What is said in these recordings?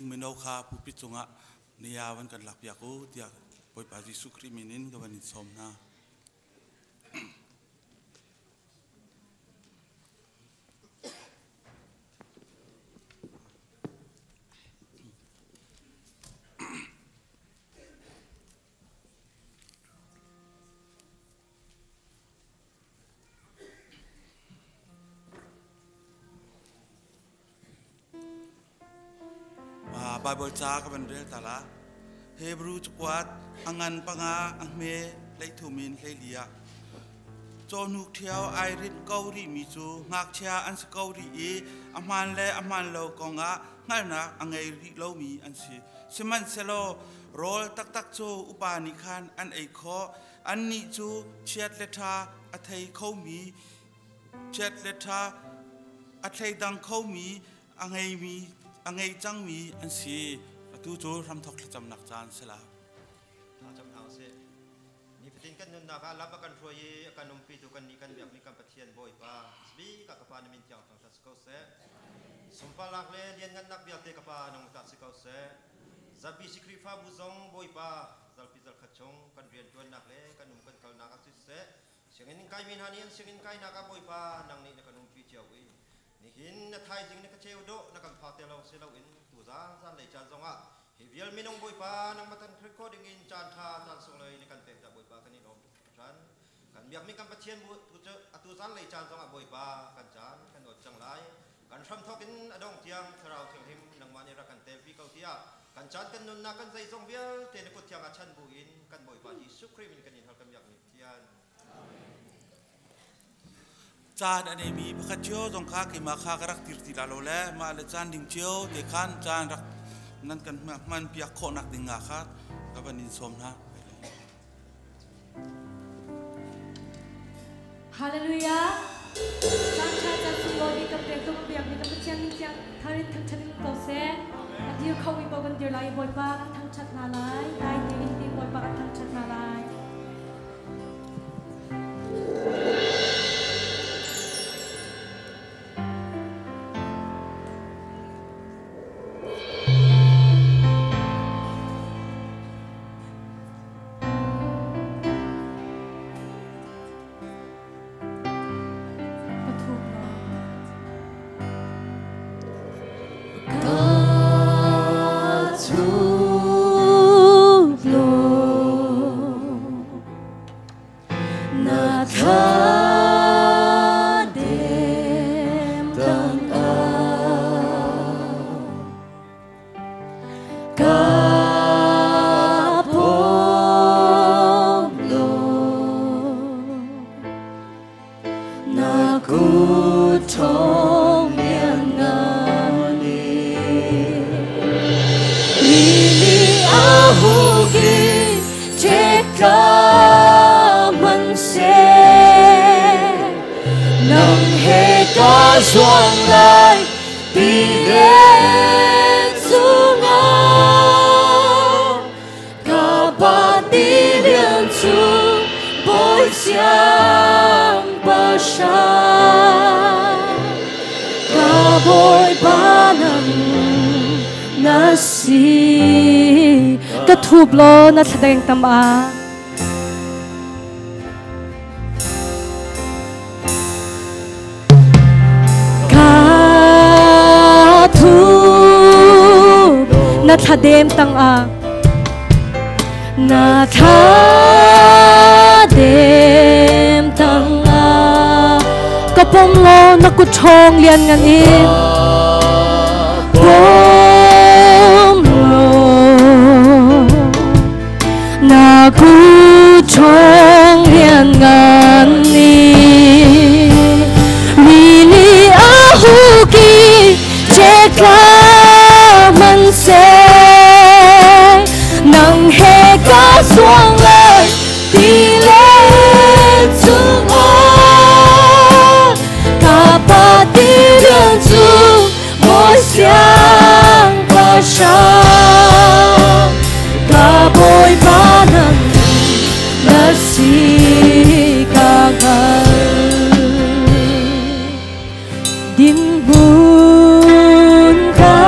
Minau kha pupit chunga niyawan kan lakpia ko dia poi pa Jesu Christ minin gawanin somna Bible cha ka ban rel tala Hebrew chukwat angan panga angme leithumin leilia chonuk thiau airit kauri mi chu ngak chia an kauri e aman le aman lo konga ngalna angai ri lo mi an si siman selo rol tak tak chu upani khan an ei kho an ni chu chet letha athai khau mi chet letha athai dang khau mi angai chang mi an si tu chu ram thok cham nak chan sela cham thang se ni fitin kan nun na ka laba kan roi kan umpi tu kan ni kan biak ni kan pathian boy pa sbi ka pa na min chang thang tas ko se sumpalak le lian ngan nak biak te ka pa nang ta se ko se zabi sikri fa buzong boy pa zalpi zal khachong kan rian tuan nak le kan kan kal na ka se singin kai min hanin singin kai na ka boy pa nang ni kan umpi chiao wi nihin na thai jing na ka cheu do na kan phate lo se lo in tu za zan le chan zonga hi vial minong boy pa nang matan recording in chan tha tan song le ni kan pek da boy pa kan ni lo chan kan biak mi kan pathian bu tu che atu zan le chan zonga boy pa kan chan kan ot chang lai kan tham thok in adong tiang tharau thiang him nang mani ra kan te vi kau tia kan chan kan nun na kan zai zong vial te ne ko tiang a chan bu in kan boy pa Jesu Christ min kan in hal kan biak ni tian chan ane mi pakhat chio jong kha ki ma kha karak tir ti la lo le ma le chan ding chio te khan chan rak nan kan man piak kho nak ding nga kha ka ban in som na Hallelujah chan cha chan su lo ni kam te to biak ni kam chiang ni chiang tharin thang chan ni to se adio khau wi ba ban dir lai boy pa thang chat na lai dai ni in ti boy pa thang chat na lai Xuân lại đi đến xuống cả ba đi liền xuống bối xiang ba sa cả bối ba nang nasi cái thụp lo na thadeng tam a na thadem tang a na thadem tang a kapom lo na ku chong lian ngan in pom lo na ku chong lian ngan ni really ahuki cheka man se nang he ka suang lai ti lên xuống ka pa ti đơn su mỗi xiang ba sa ka bôi ba nang na si ka ngal din bun ka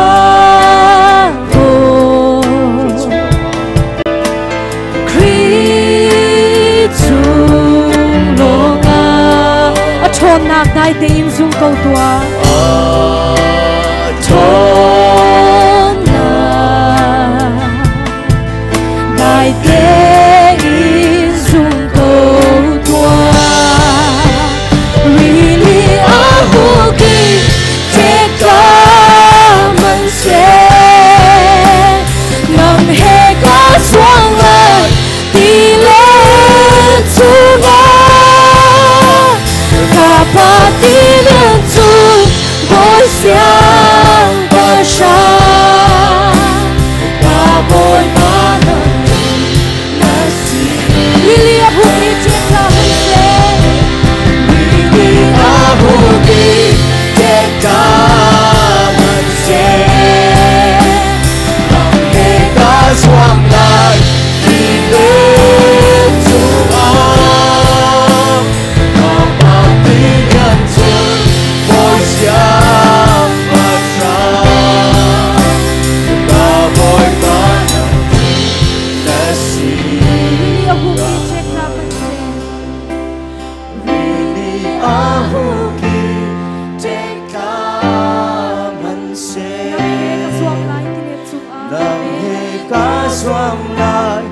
zoam lại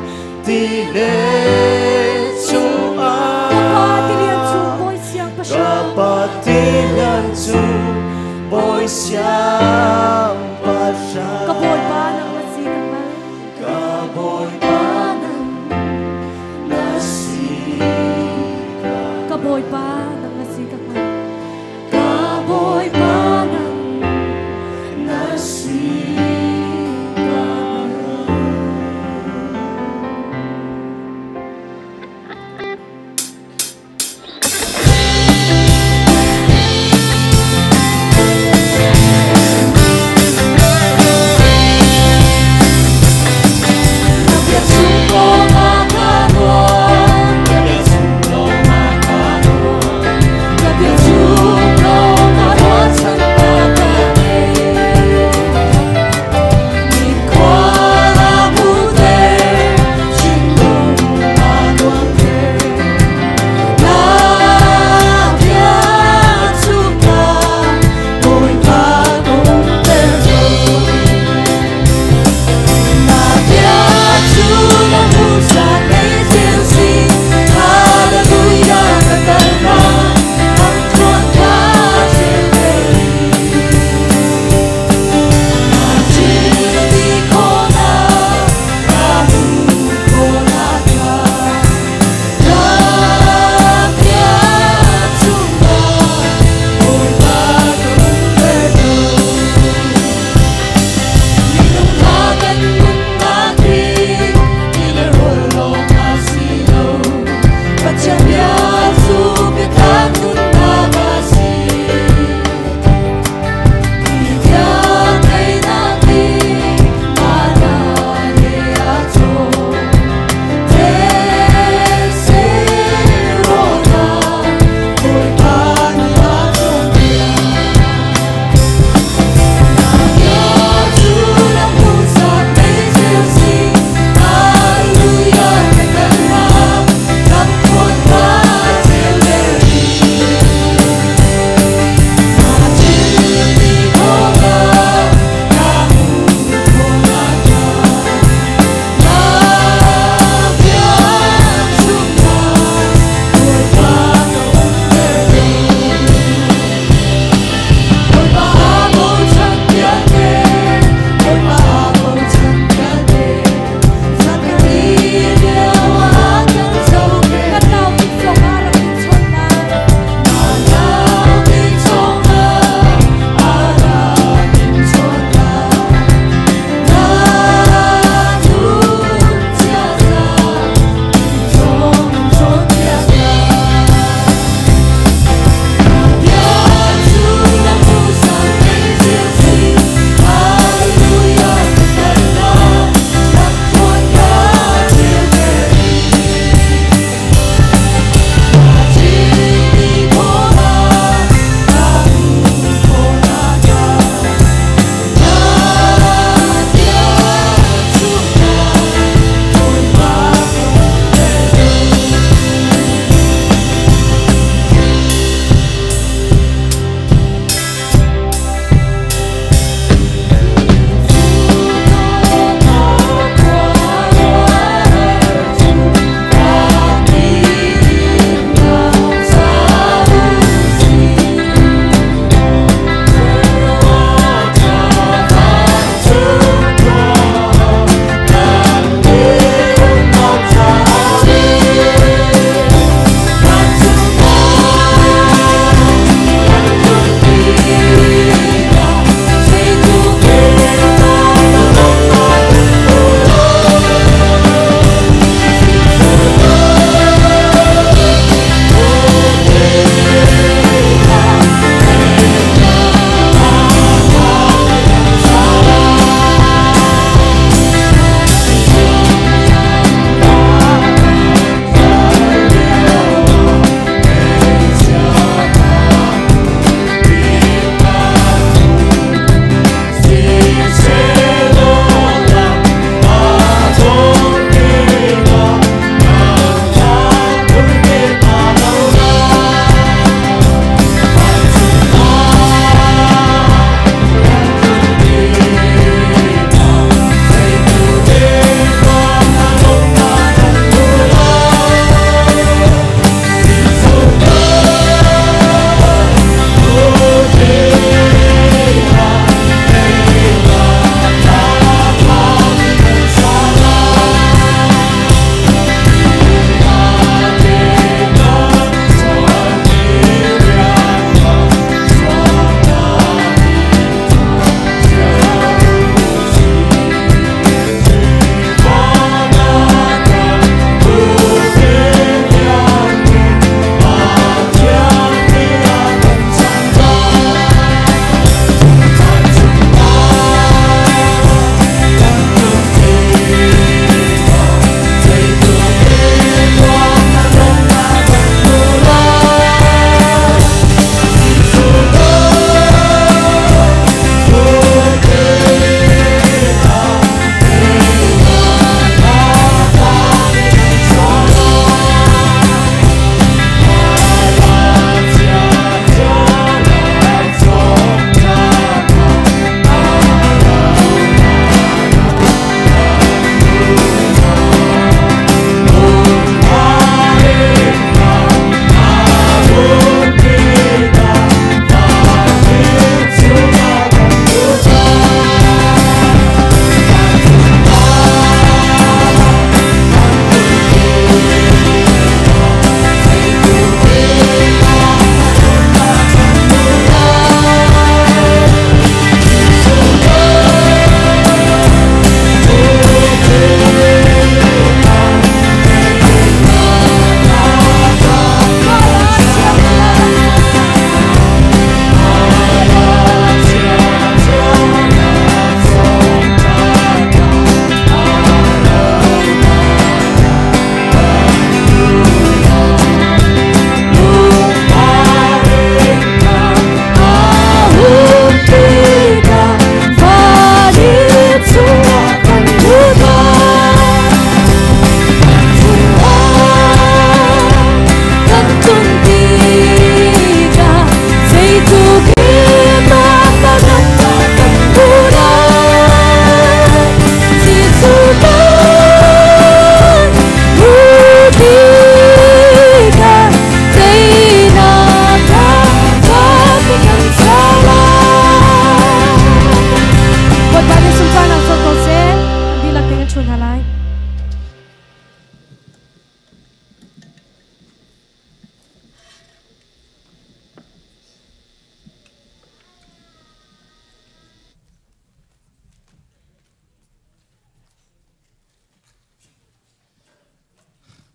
tỷ lệ chung kapatilian chung boy siyang pasya Kaboy pa ng masikap kaboy pa ng nasikap Kaboy pa ng masikap kaboy pa ng nasikap Hãy subscribe cho kênh Ghiền Mì Gõ để không bỏ lỡ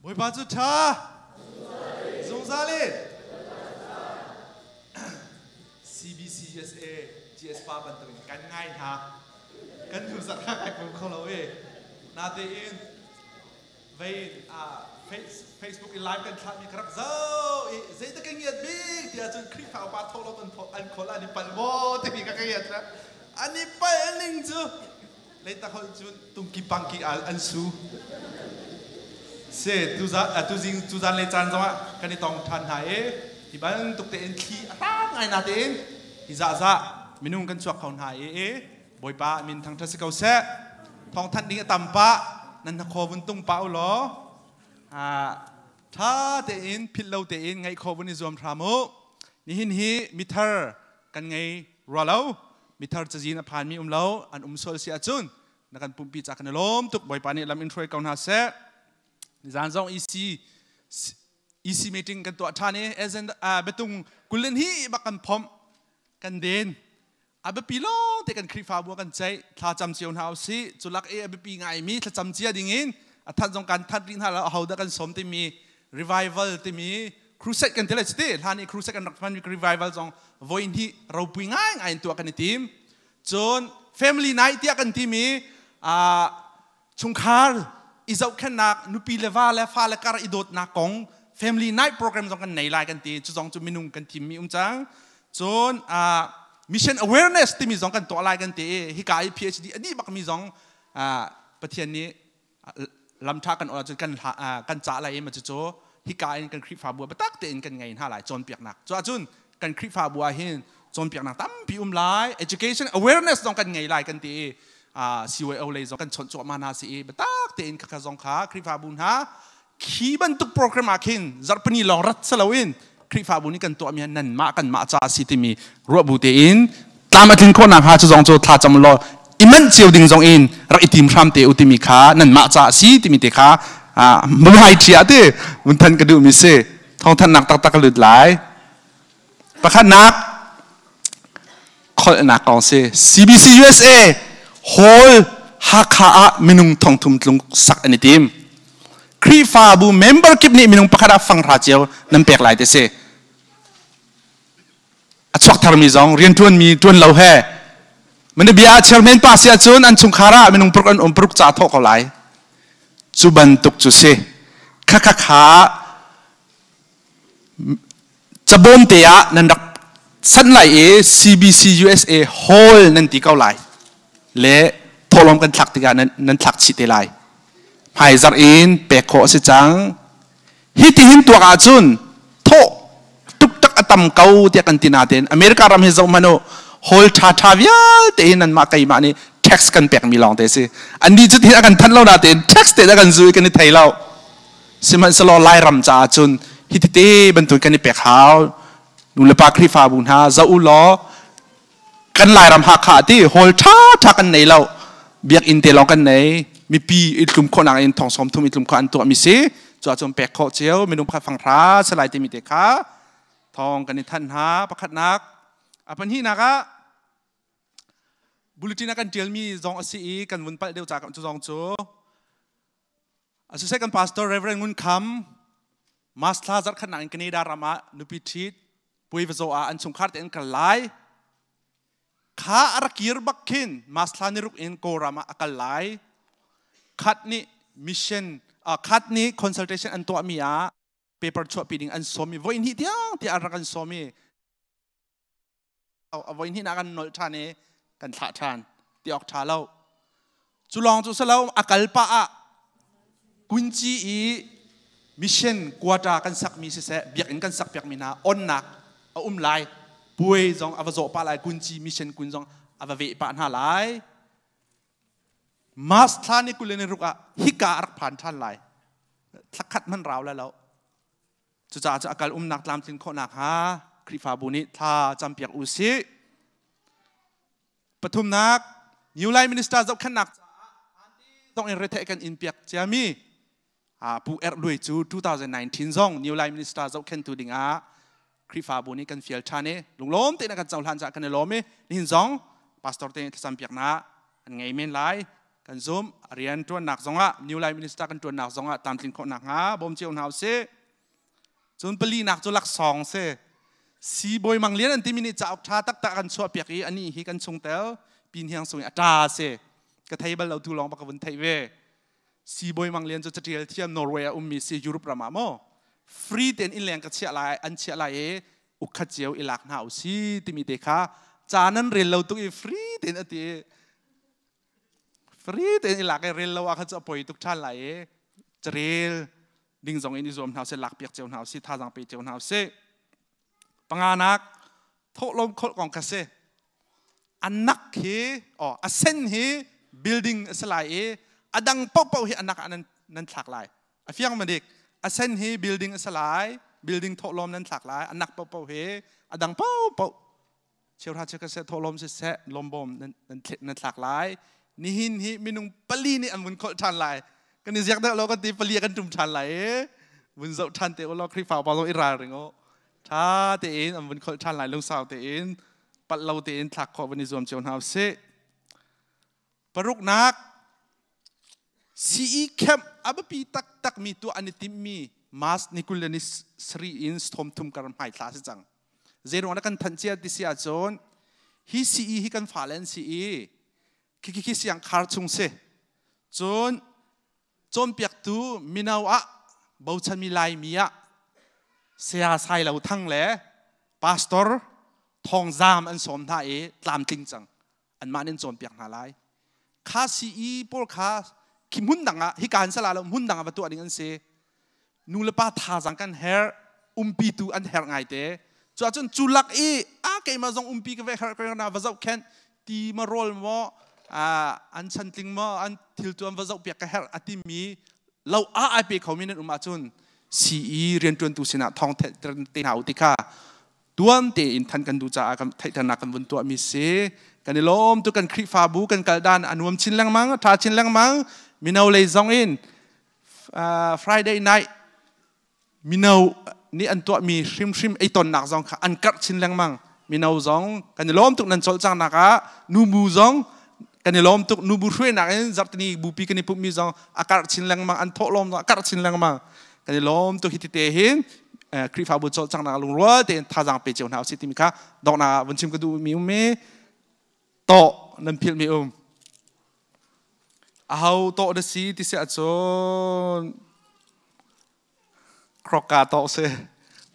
บอยบาจุชาซุงซาลิด CBC USA GS ป้าบันตึงกันง่ายนะกันดูสักข้างไอ้ผมเขาเรานาเตียนเว้ยFacebook ไลฟ์กันครั้งนี้ครับเจ้าเจ๊ตะเกียบบิ๊กที่อาจจะคลิปข่าวปาทอเราเป็นอันคนอันนี้ปั่นโว้ที่มีกันเกียบนะอันนี้ไปอันหนึ่งจูเลยตะเขาจุนตุ้มกีปังกีอันซูเสตุจานเลยจานจังวะกันนี่ต้องทันหายที่บ้านตุกเตนขี้ตั้งไงนาเตนที่จ้ามินุ่งกันชวกเขาหายบอยป้ามินทางทัศน์เก่าเสะทองทันนี้ตั้มป้านั่นนักขบุญตุ้งเป้าหรอถ้าเตอินพิลเลาเตอินไงขบุญนิจวมทรามุนี่หินฮีมิเธอร์กันไงรอเรามิเธอร์จะจีนผ่านมีเราอันโซลเซียจุนนักการปุ่มปีจากกันล้มตุกบอยป้านี่ลำอินทรอยเก่าหน้าเสะนิจานจงeasy meeting กันตัวท่านี้เอ็นเบตุงกุลฮีบักกันพร้อมกันเดินอาเบปีโลแต่กันคริฟ้าบัวกันใจถ้าจำเจียวหาสิจุลักอาเบปีไงมีถ้าจำเจียดิ่งท่านจงการทัดรินหาเราเอาดักันสมที่มี revival ที่มีครูเซตกันเท่าไหร่สิท่านี้ครูเซตกันนักฟันมี revival จงวันที่เราปุยง่ายตัวกันในทีมจน family night ที่กันที่มีชุงคาร์อิจฉาแค่นักนุปีเลวาและฟ้าและการอิดดนักของ family night program จงกันในไลน์กันทีจงมินุงกันทีมีจังจนmission awareness ที่มีสองกันตัวอะไรกันตีฮิกาย PhD อันนี้บักมีสองประเทศนี้ลำทักกันออกจนกันจ่าอะไรมาจะโจฮิกายกันคลิปฟ้าบัวบัตักเตนกันไงท่าไรจนเปียกหนักจุนกันคลิปฟ้าบัวเห็นจนเปียกหนักตั้มพิมพ์ไล education awareness สองกันไงไลกันตีCYO เลยสองกันชนจวมานาสีบัตักเตนข้าสองขาคลิปฟ้าบุญฮะขีบันทุกโปรแกรมอาคินจัดปนีลองรัดสลาวินคริฟ้าบุญกันตัวมีนั่นมากันมาจากสิที่มีรัวบุตรอินตามมาถึงคนนักหาจะจงโจท่าจำลองอิมันเจียวดิ่งจงอินรักอิติมทำเตอุติมีขานั่นมาจากสิที่มีเตขาไม่ไหวเชียร์บุญทันกระดูมิเซ่ท้องท่านนักตักหลุดหลายประคันนักคนนักกองเซ่ CBC USA โฮลฮักฮามินุงทองทุ่มลุงสักอันนี้ทีมครีฟ้าบูเมมเบอร์กิบนี่มินุงประคัดฟังราเจียวนั่นเปียกหลายเตเซ่อัศวทารมีจงเรียนทวนมีทวนเหล่าแห่มันเบียเชลเมนป้าเสียจนอันสุขาระมินุงปรุกอันปรุกจ่าทอกเขาหลายจุบันตุกจุเซ่ขาจะบ่มเตียนันดักสันไหลCBC USA โฮลนั่นตีเขาหลายและทอลมกันถักติกานั้นถักชิดไหลหายจากอินเปกโคสิจังฮิติหินตัวอาจุนโทตุกตักอัตมเกาเตียกันตินาเตนอเมริการำเฮซอมาโนโฮลชาทาวิอาเตนันมาไกมานี่เท็กซ์กันเปกมีลองเตสิอันนี้จุดที่อากันทันเล่านาเตนเท็กซ์เตอากันซุยกันในไทยเล่าสิมันสโลไลรำจ่าจุนฮิติเตบรรทุกกันในเปกขาวนูเลปาคริฟาบุญฮาซาอุลอกันไลรำหักขาที่โฮลชาทากันในเล่าเบียกอินเตลองกันในมีปีอิดลุมคนอ่างอินทองสมทุมอิดลุมคนอันตัวมีสิจวดจมแปกโคเจียวเมนูพักฟังพระสลายติมิเตคะทองกันในท่านหาประคัดนักอภันหินักะบุรุษนักกันเจียลมีจงอสีกันวุ่นไปเดียวจากกันจงโจอาศัยกันพาสตอร์เรเวอร์งุนคำมาสลาจัดขนาดกันในดารามะนุปิชิตปุยฟโซอาอันสงคาร์เต็นกันไลข้าอารักิรบักขินมาสลานิรุกอินโกรามะอักไลคัดนี้มิชชั่นคัดนี้คอนซัลเทชันอันตัวมีเปเปอร์ชัวปีดิ้งอันสมีวันนี้ที่อารักันสมีวันนี้นักกันนอลชาเนกันท่าชานที่ออกชาเล่าจุลองจุสเล่าอักลปะกุญจีมิชชั่นกวาดากันสักมีเสะเบียกกันสักเบียกมีนาอ่อนนักไลป่วยจงอวโซปะไลกุญจีมิชชั่นกุญจงอวเวปะหาไลมาสท่านี่กุเลนรุกะฮิกาอักผ่านท่านไลทักขัดมันราวแล้วจะอาการนักตามถึงคนนักฮะคริฟาบุนิท่าจำเปียกอุสิปฐุมนักนิวไลมินิสเตอร์จะขนักต้องเอ็นเรเทกันอินเปียกเจามีผู้เอ็ดด้วยจู2019 ซ่องนิวไลมินิสเตอร์จะเข็นตัวดิ่งคริฟาบุนิกันเฟียลชาเน่ลุงล้มเตะนักเจ้าหลานจากกันในล้มนี่หินซ่องพาสตอร์เตะจำเปียกนะอันไงเมนไล กันซุ่มเรียนตัวหนักสงะนิวไลมินิสตากันตัวหนักสงะตามทิ้งคนหนักหาบ่มเจียวหนาวเสจนปลีหนักจนหลักสองเสสีบอยมังเลียนอันที่มินิจะออกชาตักตะกันชัวเปียกีอันนี้ฮิกันชงเตลปีนเฮียงสวยอัตราเสกระไทยบ้านเราทูลองปากวันไทยเวสีบอยมังเลียนจะเทียมเทียมนอร์เวย์มีสียุโรปประมาณมั้งฟรีเต็นอินแรงกับเชียร์ลายอันเชียร์ลายอุคเจียวอิลักหนาวสีที่มีเด็กค่ะจานั้นเรียนเราตุกฟรีเต็นอันที่ฟรีเต็นอิลักเรียนเราอาจจะปล่อยทุกท่านลายจะเรียนดิ่งส่งอินดิสวมหนาวเสลักเปียกเจียวหนาวสีท่าจังไปเจียวหนาวเสปังอานักทกลมคนกองกษตรอันนักเฮอเซนเฮ building สลายอดังเป้าเฮอันนักอันนั้นหลากหลายอฟียงมาเด็กอเซนเฮ building สลาย building ทกลมนั้นหลากหลายอันนักเป้าเฮอดังเป้าเชี่ยวชาญเกษตรทกลมเสะลมบ่มนั้นหลากหลายนี่หินฮิมินุงปลีนี่อันบุญคนทันหลายกันนี่เสียงเด็กเราก็ตีปลีกันจุ่มทันหลายบุญเจ้าทันเตอเราคลิปฝ่าบอลอิราเริงถ้าเตอินอันเป็นคนท่านหลายลงสาวเตอินปัดเราเตอินถักขอวันนี้รวมเจ้าหน้าเสปรุกนักซีเข้มอับปีตักมีตัวอันนี้มีมาสนิคุลนิสรีอินสทอมทุ่มการหายคลาสจังเจรวันกันทันเจียดิเซียจนฮิซีฮิกันฟาเลนซีคิเสียงคาร์ชุงเสจนเปียกตูมินาวะบ่าวชันมีลายมีอะเสียสายเราทั้งแหล่พาสตอร์ทองจามอันสมท่าตามจริงจังอันมาเน้นโจนเปียกหาไลข้าซีปอลข้าคิมหุ่นดังอ่ะฮิการสลาเราหุ่นดังอ่ะประตูอันนี้อันเสนูเลป้าท่าจังกันเฮร์ปีตูอันเฮร์ไงเต้จนจุลักเกมาจงปีกับเฮร์กันนะว่าจะแค่ตีมาโรลมอันชันติงมาอันทิลตัวว่าจะเปียกกับเฮร์อันที่มีเราไอเปียเขามีนั่นมาจนซีเรียนจนตุสินะทองเตนหาอุติกาตัวเตอินทันกันดูจากไทยธนากันบนตัวมีเสกันในล้อมตัวกันคลิฟาบูกันกระดานอันวมชินแรงมั้งท่าชินแรงมั้งมินเอาเลยซองอินFriday night มินเอานี่อันตัวมีชิมไอตอนหนักซองอันกัดชินแรงมั้งมินเอาซองกันในล้อมตัวนั้นโจลจังนักนูบูซองกันในล้อมตัวนูบูช่วยนักจับนี่บูปีกันในปุ๊บมีซองอากาศชินแรงมั้งอันโตล้อมอากาศชินแรงมั้งกันในล้อมตัวฮิตเตหินคลิปฟาบุโจจังนักลุงรัวเดินท่าจังไปเจ้าหน้าสิติมิค่ะดอกนาวันชิมก็ดูมีเมโตนั่นพิลมีเอาโตเดสีที่เสียจนครอกกาโตเส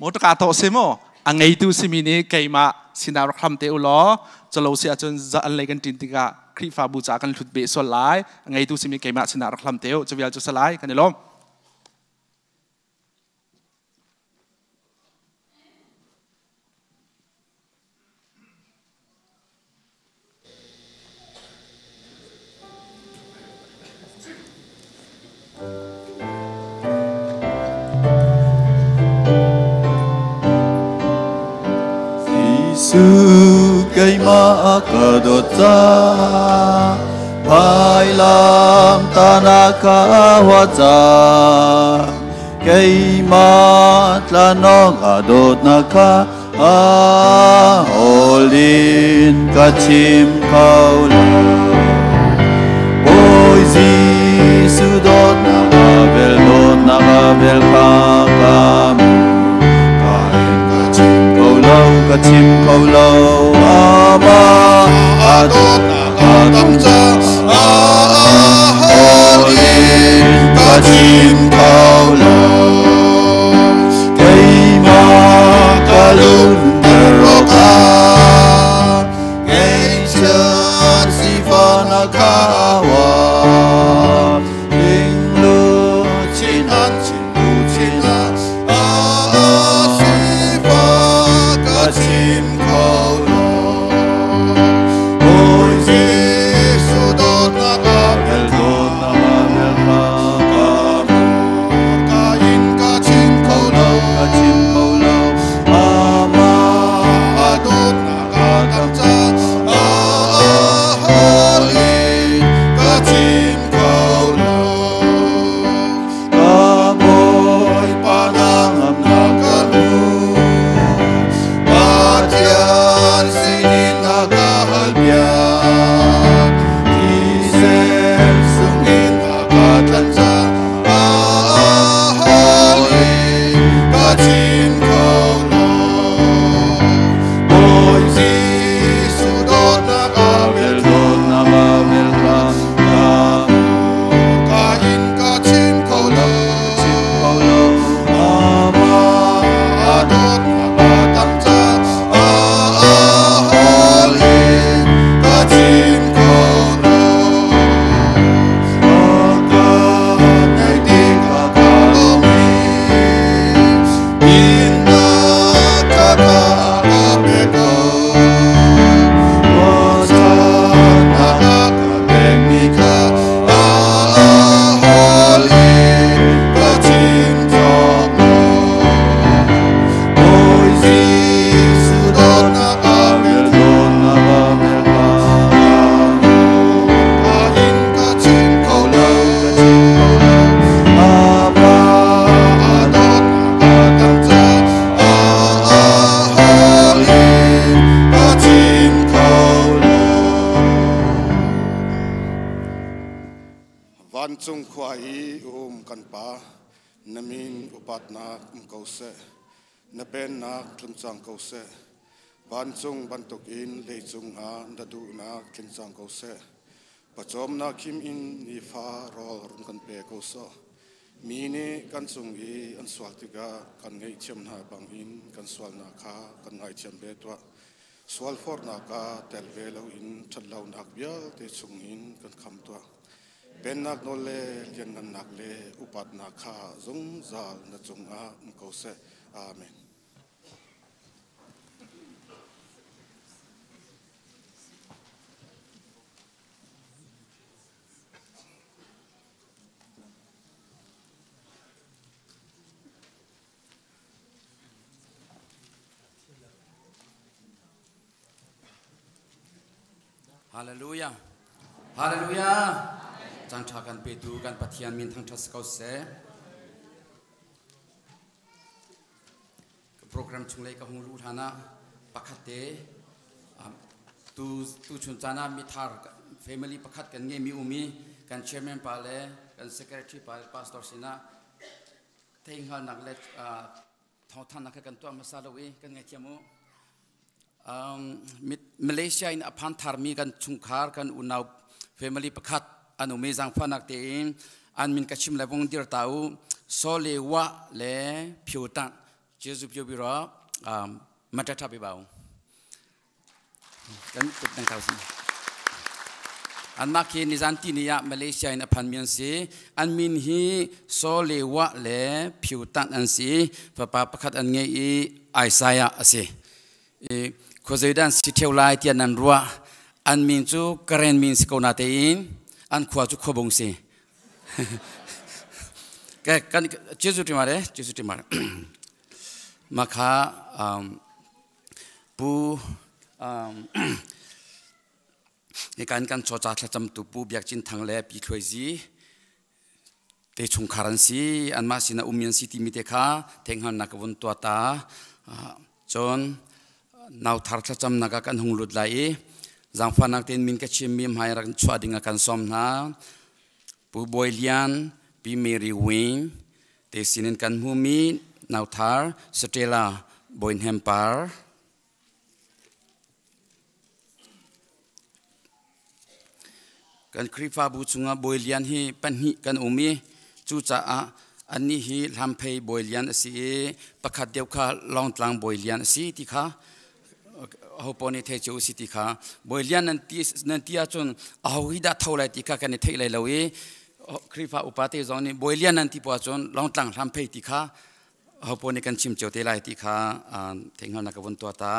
มดกาโตเสโมอังไงดูสิมีนี่เกี่ยมาสินารักทำเตอุล้อจะเราเสียจนจะอะไรกันจริงๆกะคลิปฟาบุจากกันหลุดเบสสลายอังไงดูสิมีเกี่ยมาสินารักทำเตอุจะวิลจุสลายกันในล้อมSukai makadota Pailam tanaka waza Kay matlanong adot naka Olin kachim kaula Boise sudot nakabel kakami Kachim kaulau ama adot nakadamsa Olin kachim kaulau Kay makalun teroka Kay siyan sifanakawa Linglu chinan chinlu chinan Kachim kaulau Boise sudot nakabel kakamu Kain kachim kaulau Ama adot nakadamsa Olin kachim kaulau ban chung khwai kan pa namin upat na kau se na pen na tlung chang kau se ban chung ban tok in le chung a dadu na tlung chang kau se pachom na kim in ni fa rol run kan pe kau so mi ne kan chung i an swal tiga kan ngei chem na bang in kan swal na kha kan ngai chem be twa swal for na ka tel ve lo in thalau nak bial te chung in kan kham twa ben nak no le lian nan nak le upat na kha zung zal na chung a ko se amen. Hallelujah. Hallelujah. Jang thakan petu kan pathian min thang thas kau se. Program chunglei ka hunglu thana pakhate tu chun chana mithar family pakhat kan nge mi umi kan chairman pale kan secretary pale pastor sina theng hal nak le thau than nak kan to masalawi kan nge thiamu Malaysia in apan tharmi kan chungkhar kan unau family pakhat anu me jang phanak te an min kachim labong dir tau so le wa le phiutan jesu pyo biro matata bi bau kan tang tau sin an ma ke ni zanti ni ya Malaysia in apan mian se an min hi so le wa le phiutan an si papa pakhat an nge i Isaiah ase Kozedan si teulai tian nan rua an min chu karen min sikona te in an khwa chu khobong se kan jesu timare makha pu kan chocha thacham tu pu biak chin thang le pi thloi ji te chung kharan si an ma sina umian city mi te kha thenghan na kawun to ta chon now thar thacham naga kan hunglut lai jang phanak ten min ka chim mi mai rak chwa dinga kan som na pu boilian pi mary wing te sinin kan hu mi now thar stella boinham par kan krifa bu chunga boilian hi panhi kan umi chu cha a ani hi lamphei boilian asi pakhat deu kha long tlang boilian si ti kha hoponi the chu city kha boilian nan tia chon ahida tholai ti kha kan thei lai lawi krifa upate zoni boilian nan ti po chon long tlang lam phei ti kha hoponi kan chim chote lai ti kha thengal na ka bon to ta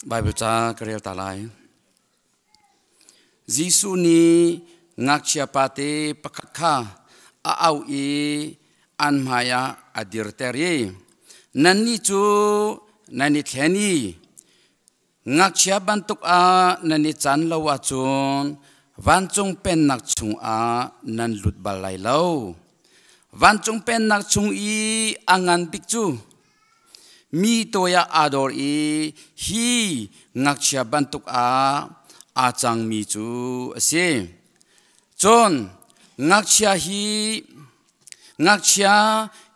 bible cha karel ta lai jisu ni ngakchia pate pakhat kha a au e an maya adir teri nani chu nani theni ngakchia bantuk a nani chan lo wa chun wanchung pen nak chung a nan lut balai lo wanchung pen nak chung i angan pikchu mi toya ador i hi ngakchia bantuk a achang mi chu ase chon ngakchia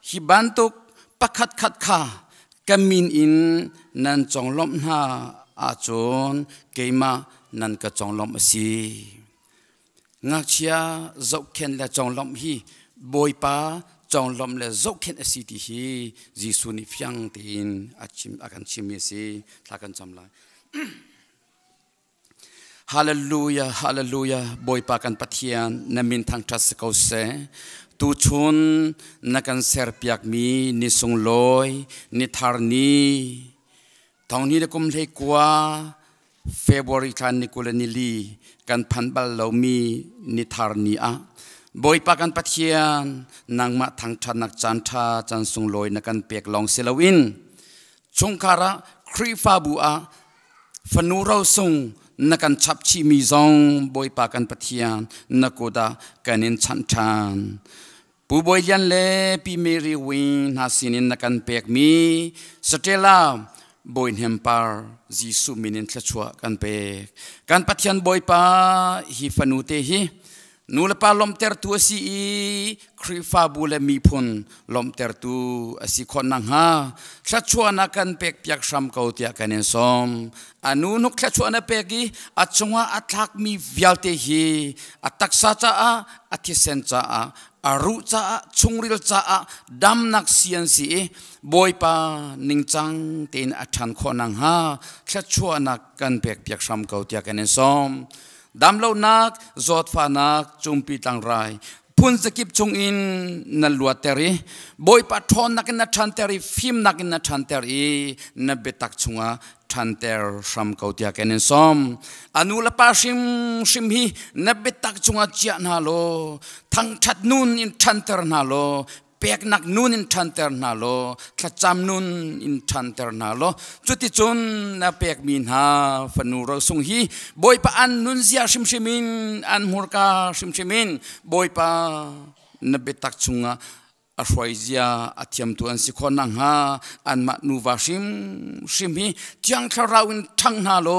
hi bantuk pakhat khat kha kamin in nan chonglom na achon keima nan ka chonglom asi ngakchia zokhen la chonglom hi boipa chonglom le zokhen asi ti hi jisu ni fyang tin achim akan chimi si thakan chamla hallelujah hallelujah boipa kan pathian namin thang thas ko se tu chun nakan serpiak mi ni sung loi ni tharni thongni de kum lei kwa February kan ni kulani li kan phanbal lo mi ni tharni a boipa kan pathian nangma thang thanak chan tha chan sung loi nakan pek long selawin chungkara khrifa bu a fanuro sung nakan chapchi mi zong boipa kan pathian nakoda kanin chan than pu boilian le pi mary win hasinin nakan pek mi stella บอยเฮมปาร์จีสุมินินทชัวกันเปกันปัทยันบอยปาฮิฟนูเตฮินูเลปาลมเตอร์ตัวซีคริฟาบูเลมีพุนลมเตอร์ตัวสิคนนังฮาชัชัวนักกันเปกเปียกซ้ำเกาเตียกันเองสมอนุนุกชัชัวนักเปกีอัจฉริยะอัตลักมีวิลเตฮีอัตักษาจ้าอัติเซนจ้าอารุจ้าชุงริลจ้าดำนักเซียนสีบอยปานิงจังเต็นอัชันคนนังฮาชัชัวนักกันเปกเปียกซ้ำเกาเตียกันเองสมดำเล่านักจอดฟ้านักจุมปีตังไรพุนสกิปจงอินนัลวัตเตอรีบอยปัทอนนักนัชันเตอรีฟิมนักนัชันเตอรีนับเบตักจงะชันเตอร์ชัมเกาเตียกันเองสมอนุลปาชิมฮีนับเบตักจงะเจียนาโลทั้งชัดนูนอินชันเตอร์นาโลเปียกนักนูนอินชันเตอร์นาโลขจำนูนอินชันเตอร์นาโลจุดที่จนนับเปียกมินฮาฟนูเราส่งฮีบอยปาอันนุนเซียชิมินอันมุรกาชิมินบอยปานับเบตักจงะอช่วยเจียอาเทียมตัวอันสิคนนังฮาอันมานูวาชิมฮีที่ยังคลาวินทั้งนาโล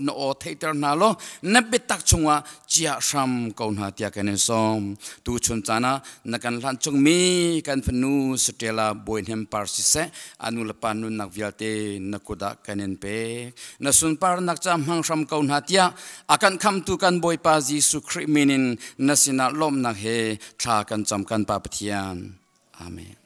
นโอเทเตอร์นาโลนับเบตักจงะเจียชัมกอนหาเตียกันเองสมตูชนจานะนักการลันจงมีกันฟนูสเตลาบอยเฮมปาร์ซิเซอนุลปานุนักวิลเตนักกุดากันเองเปนัสุนปาร์นักจำหังชัมกอนหาเตียอาการคำตุกันบอยปาจีสุคริมินินนัสินาลมนักเฮทากันจำกันปาปเทียนอาเมน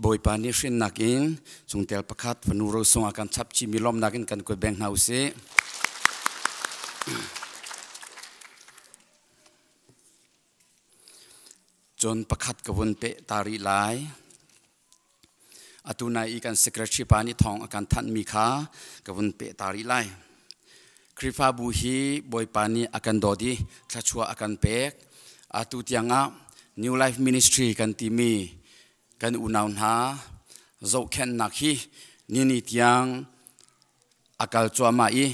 บอยปานิชินนักอินจงเตลประคัดฟนูโรสงอาการชับชีมีลมนักอินกันกดแบงเฮาเซจนประคัดกวนเปตาริไลอตุนายอีกันเซกเรชิปานิทองอาการทันมีขากับวันเปตาริไลคริฟาบูฮีบอยปานีอาการดอดีทัชัวอาการเปกอตุติยงะ New Life Ministry กันทีมีกันอุณาวนาโจเคนนักฮีนิติยังอาการจัวมาอี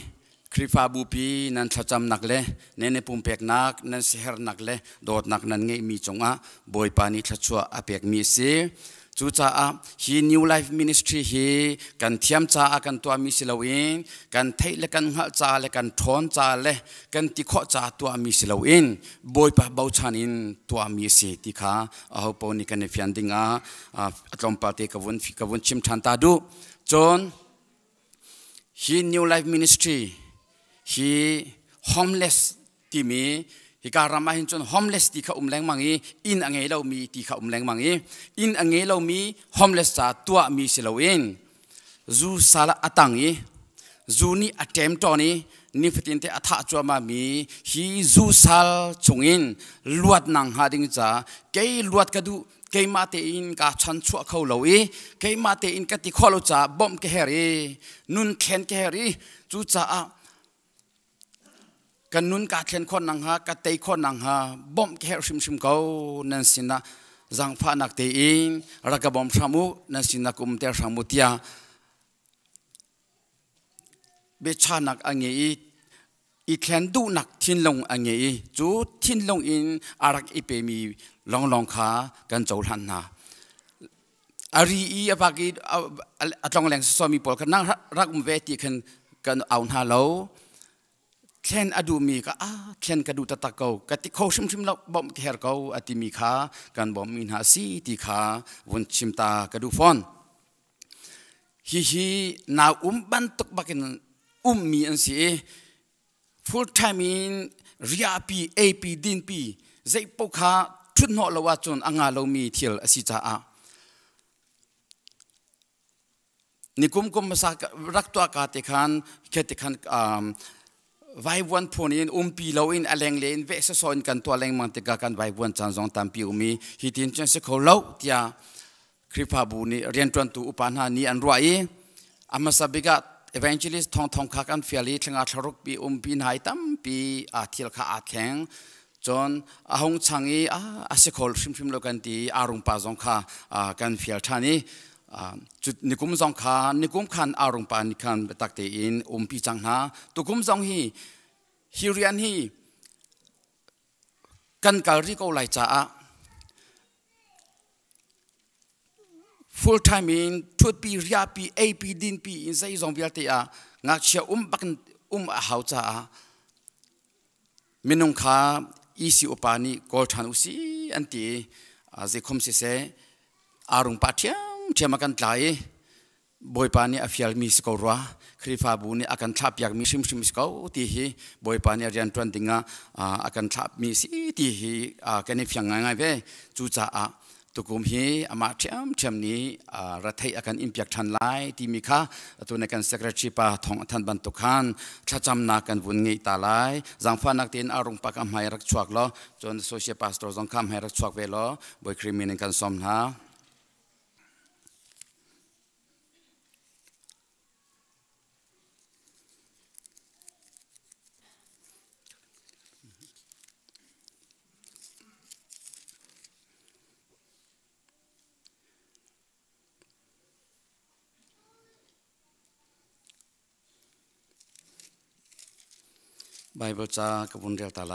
คริฟาบูปีนันทัจำนักเล่เนเนปุ่มเปกนักนันเสฮร์นักเล่โดดนักนันเงยมีจงะบอยปานีทัชัวอาเปกมีเสจูจ้าฮี New Life Ministry ฮีกันเทียมจ้ากันตัวมิสิลาวินกันเทเลกันหัลจ้าเลกันทอนจ้าเลกันติขอจ้าตัวมิสิลาวินบอยปะเบาชันินตัวมิสิติขาอาหูปอนิกันเนฟิอันดิงาอัตลอมปาเตกวนชิมทันตาดูจนฮี New Life Ministry ฮี homeless ที่มีฮิการามาหินจน homeless ที่เขาแรงมังอีอินอังเงเรามีที่เขาแรงมังอีอินอังเงเรามี homeless จ้าตัวมีสิลาวินจูสาละอัตังอีจูนี่ attempt ตอนนี้นี่ฟิตินเตอัฐะจัวมามีฮีจูสาลจงอินลวดนังหาดิงจ้าเกยลวดกระดูเกยมาเตอินกาชันชัวเขาเราอีเกยมาเตอินกติขอเราจ้าบอมเกเฮรีนุนเคนเกเฮรีจูจ้ากันนุนกาเขียนคนนังฮะกาเตยคนนังฮะบอมแค่ชิมเขานั่นสินะจังฟ้านักเตอินรักบอมชามุนั่นสินะกุมเตอร์ชามุติยาเบชานักอังเงยอีแขนดูนักทิ้นลงอังเงยจูทิ้นลงอินอารักอีเปมีลองขากันโจหันนาอารีอีอภากีอัตลองแรงสมีปอลกันนั่งรักเวทีกันเอาหน้าเราเขียนอดูมีก็เขียนกระดูตะตะเกากติเขาชิมแล้วบอมแคร์เขาอติมีขากันบอมมินหาสีตีขาวนชิมตากระดูฟอนฮีนาบันตุกบักินมีอันสี full time in เรียปีเอปีดินปีใจปกขาชุดหอละว่าจนอ่างเรามีเที่ยวอสิจ้านิคุมมาสักรักตัวกาติคันแค่ติคันไว้วันพอนี้ปีเราอินอะไรเล่นเวสซอนกันตัวแรงมันติกากันไว้วันจันทร์ตามปีมีฮิตินจันสเขาเล่าที่คริปาบูนี่เรียนจนตัวอุปานานี่อันรวยอามาสับกะ evangelist ทองขากันเฟียลีทั้งอาทรุกปีปีนหายตั้มปีอาทิลขาอาแข็งจนอาหงชังอีอาเสกอลชิมโลกันตีอารุงปาจงขากันเฟียท่านี้ จุดนิคุมซองขานิคุมขันอารมณ์ปานิคันตักเตอินปีจังหาตุคุมซองฮิเรียนกันการิโกไลจ้า full time in ทุดปีเรียปีปีดินปีอินไซซองเบียเตียงักเชียบักหาวจ้ามินุงขาอีสิอุปานิกอลทันอุสีอันตีเจคมเสอารมณ์ปาเทียมเทียมกันไกลบอยปานิอฟิลมิสกอรัวคริฟาบุนีอากันทับอยากมีชิมมิสกอตีฮีบอยปานิเรียนตวนติงาอากันทับมีสิตีฮีกันนี่เพียงง่ายๆเว้จูจ้าตุกุมฮีอามาเทียมนี้รัฐไทยอากันอิมพิกทันไลที่มีค่าตัวในการเซกเรชิปาทองทันบันตุขันชัดจำนักกันวุ่นเงยตาไลจังฟ้านักเตียนอารมณ์ปากหายรักชวกล้อจนโซเชียลพาสตอร์จงคำให้รักชวกเวล้อบอยครีมินกันสมนาไบเบิลจากบุญเรียลตาไล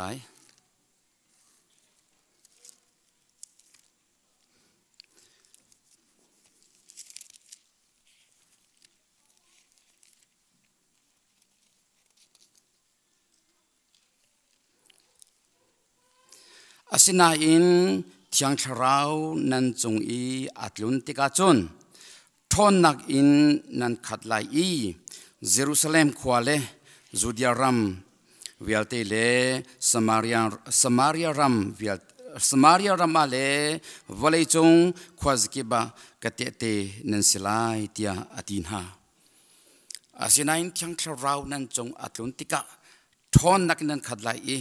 อาศินาอินที่ยังชราวนันจงอีอัตลุนติกาจนทอนนักอินนันขัดไลอีเยรูซาเล็มขวาเลจูเดียรัมเวลเตเลสมาริยารัมมาเลวลัยจงขวาสกิบะกะเตเตนันสิไลเตียอตินหาอาศินาอินที่ยังชราวนันจงอัตลุนติกาทอนนักนันขัดไลอี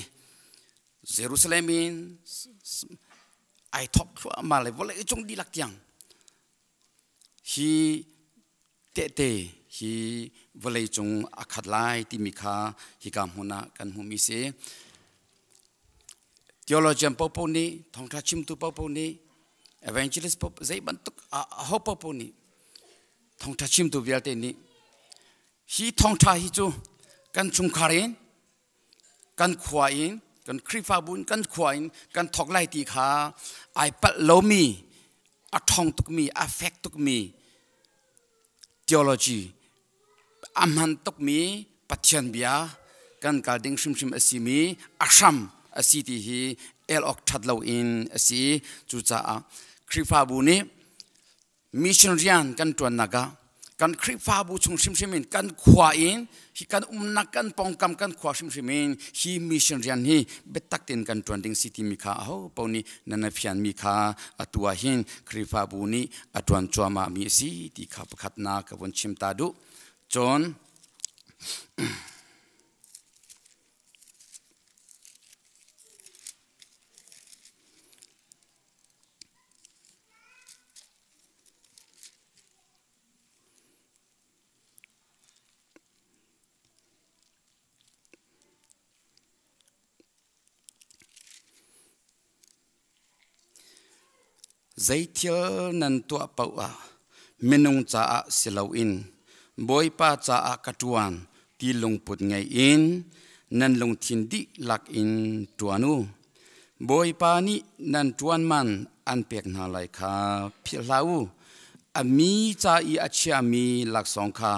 เยรูซาเล็มินไอทอกมาเลยวลัยจงดีลักยังฮีเตเตฮีวลัยจงอักขัดไลที่มีค่าฮิกามหุนากันหุมิเสทีโอโลจียนปอปนีทองทัชิมตุปอปนีเอเวนเจลิสปอใจบันตุกฮอปปอนีทองทัชิมตุเวียลเตนีฮีทองทัฮิจูกันชุงคารินกันขวาอินกันคริฟาบุนกันขวาอินกันทอกไลตีขาไอปัลโลมีอะทองตุกมีอะเฟกตุกมีtheology amhan tok mi pathian bia kan kal ding shim asimi asham asiti hi el ok thatlo in asi chu cha a khrifa bu ni mission rian kan tuan naga kan khrifa bu chung shim kan khwa in hi kan umnak kan pongkam kan khwa shim in hi mission rian hi betak tin kan tuan ding city mi kha ho poni nana phian mi kha atua hin khrifa bu ni atuan chwama mi si ti kha pakhat na ka bon chim ta du chon Zaitil nan tua paua menung cha silau in boy pa cha katuan ti long put ngai in nan long thin di lak in tuanu boy pa ni nan tuan man an pek na lai kha philau ami cha I achia mi lak song kha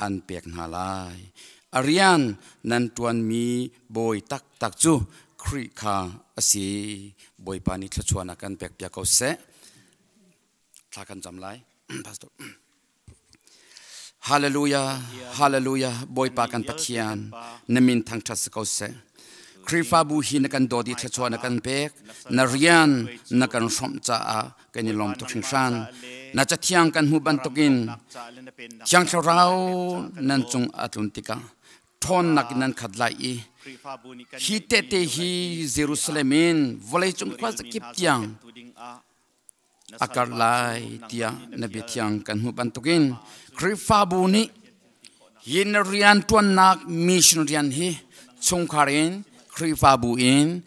an pek na lai arian nan tuan mi boy tak chu khri kha asi boy pa ni thchuana kan pek pya ko se Takan jamlai, Pastor. Hallelujah, Hallelujah. Boy pakan patian, namin thang thas kau se. Krifa bu hi nakan dodi thachwa nakan pek, narian nakan som cha a kanilom to shan. Na chathiang kan hu bantukin. Chiang tharau nan chung atluntika. Thon nakinan khadlai I. Hi tete hi Jerusalemin, volai chung kwa zakip tiang. Akar lai tia nabi tiang kan hu bantukin krifa buni yin rian tuan nak mission rian hi chung kharin krifa bu in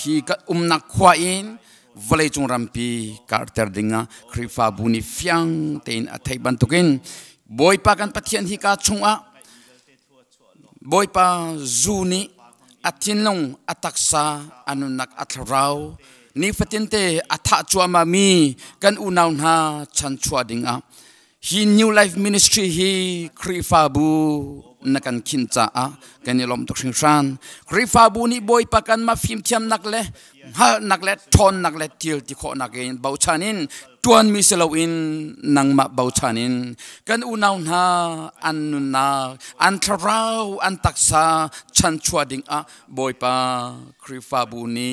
hi ka nak khwa in valley chung rampi karter dinga krifa buni fiang tein athai bantukin boy pa kan pathian hi ka chunga boy pa zuni atinlong ataksa anunak atharau ni fatinte atha chuama mi kan unaw na chan chua dinga hi new life ministry hi krifa bu nakan kincha a kanilom to singsan krifa bu ni boy pa kan ma phim thiam nakle ha nakle thon nakle til ti kho nakin bauchanin tuan mi selawin nang ma bauchanin kan unaw na anuna antharau antaksa chan chua ding a boy pa krifa bu ni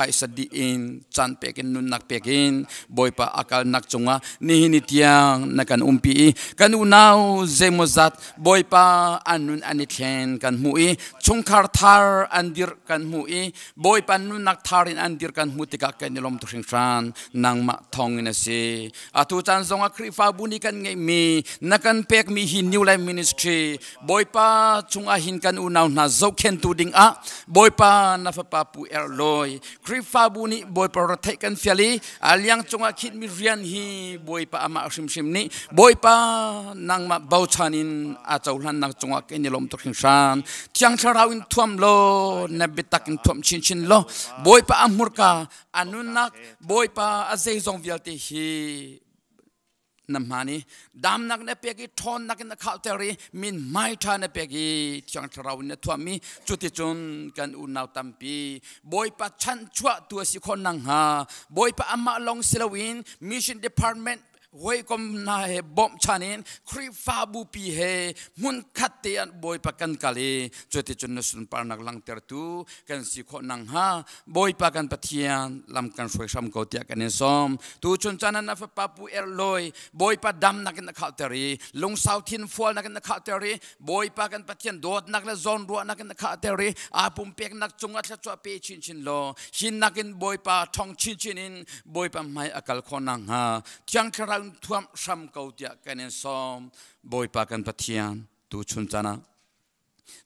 pai sadi in chan pekin nun nak pekin boy pa akal nak chunga ni ni tiang nakan umpi kan unaw zemozat boy pa anun anithen kan hui chungkhar thar andir kan hui boy pa nun nak tharin andir kan mutika kanilom to singsan nang ma thong ina se atu chan zonga krifa buni kan ngai mi nakan pek mi hi new life ministry boy pa chunga hin kan unaw na zokhen tu ding a boy pa na fa pa pu erloi krifa buni boy pa rathai kan fiali aliang chunga khit mi rian hi boy pa ama sim ni boy pa nang ma bauchanin a chaulan nak chunga kenilom to khingsan tiang tharawin thuam lo na bitakin thuam chin lo boy pa amurka anunak boy pa azei zong vialte hi namani dam nak na pegi thon nak na khalteri min mai tha na pegi tiang tharawin na thuami chuti chun kan unaw tampi boy pa chan chua tu si khon nang ha boy pa ama long silawin mission department hoi kom na he bom chanin krifa bu pi he mun khatte an boy pa kan kali chuti chun na sun par nak lang ter tu kan si kho nang ha boy pa kan pathian lam kan soi sam ko tia kan som tu chun chanan na fa papu erloi boy pa dam nak na khalteri lung southin fual nak na khalteri boy pa kan pathian dot nak la zon ro nak na khalteri a pum pek nak chunga thla chwa pe chin lo hin nakin boy pa thong chin in boy pa mai akal khonang ha tiang khara thuam sam kautia kanen som boy pa kan pathian tu chun chana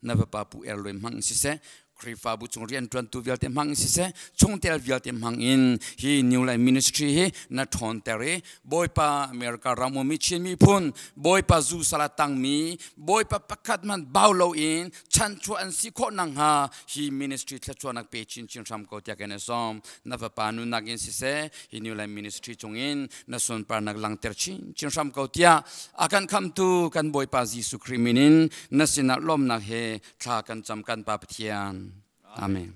na pa pu erloi mang si se krifa bu chung rian tran tu vialte mang si se chung tel vialte mang in hi new life ministry hi na thon tere boy pa america ramo mi chin mi phun boy pa zu sala tang mi boy pa pakhat man baulo in chan chu an si kho nang ha hi ministry thla chu nak pe chin sam ko tia ken som na pa nu nak in si se hi new life ministry chung in na son par nak lang ter chin sam ko tia akan kham tu kan boy pa jisu kriminin na sina lom nak he thla kan cham kan pa pathian amen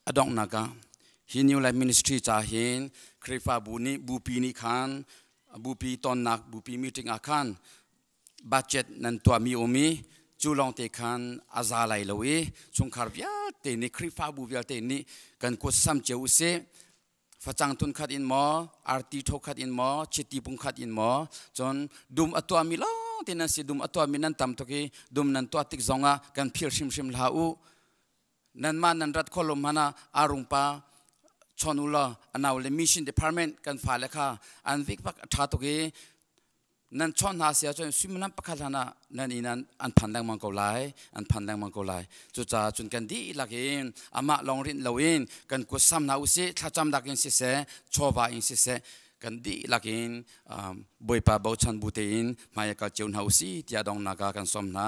adong naga hi new life ministry cha hin krifa buni bupi ni khan bupi ton nak bupi meeting akhan budget nan to mi omi chulong te khan azalai lowi chungkhar vya te ni krifa bu vya te ni kan ko sam cheu se phachang tun khat in mo arti tho khat in mo chiti pung khat in mo chon dum atwa mi lo tin si dum atwa mi nan tam to ki dum nan to tik zonga kan phir sim la u nan man nan rat kholom hana arung pa chonula anawle mission department kan fa lekha an vik pak tha to ki nan chon ha sia chon simnam pakhalana nan inan an phandang mang ko lai an phandang mang ko lai chu cha chun kan di lakin ama longrin lowin kan ko sam na usi thacham dakin si se chowa in si se kan di lakin boy pa bauchan butein maya ka cheun hausi tia dong naga kan som na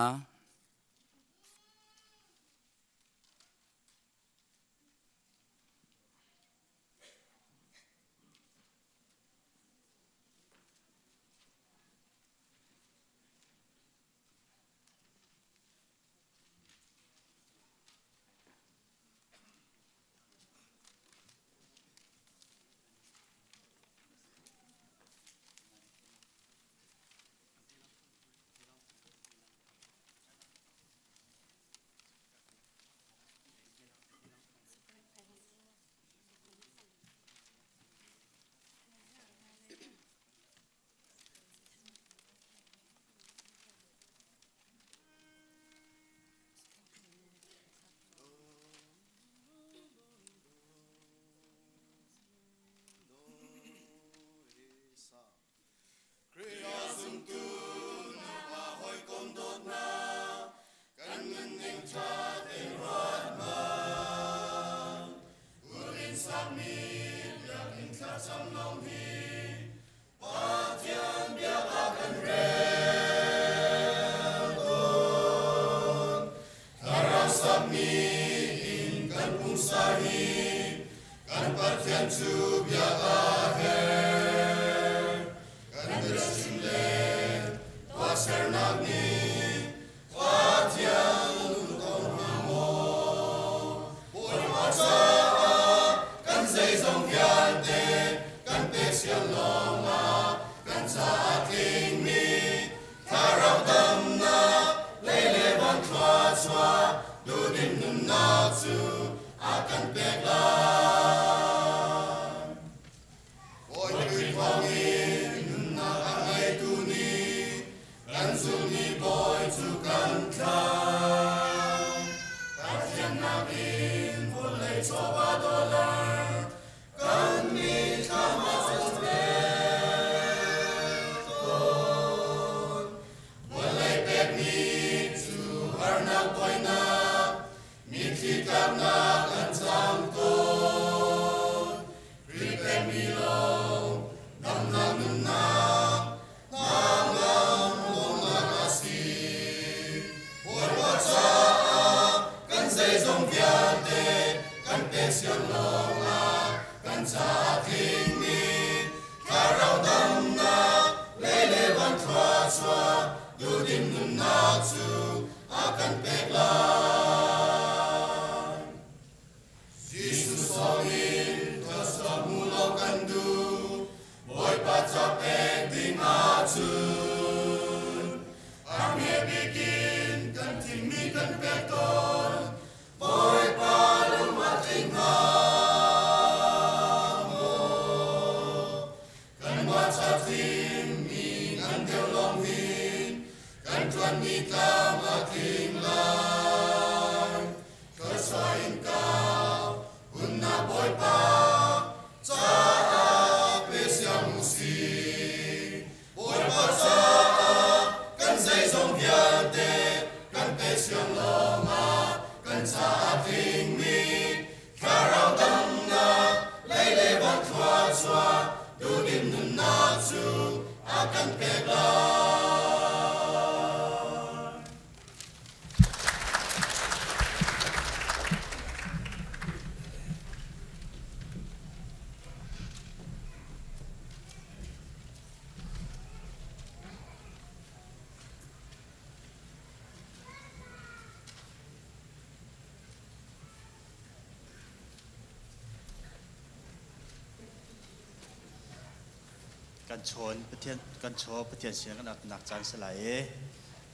กันชนประเทศกันโชประเทศเสียงกันหนักจานสลาย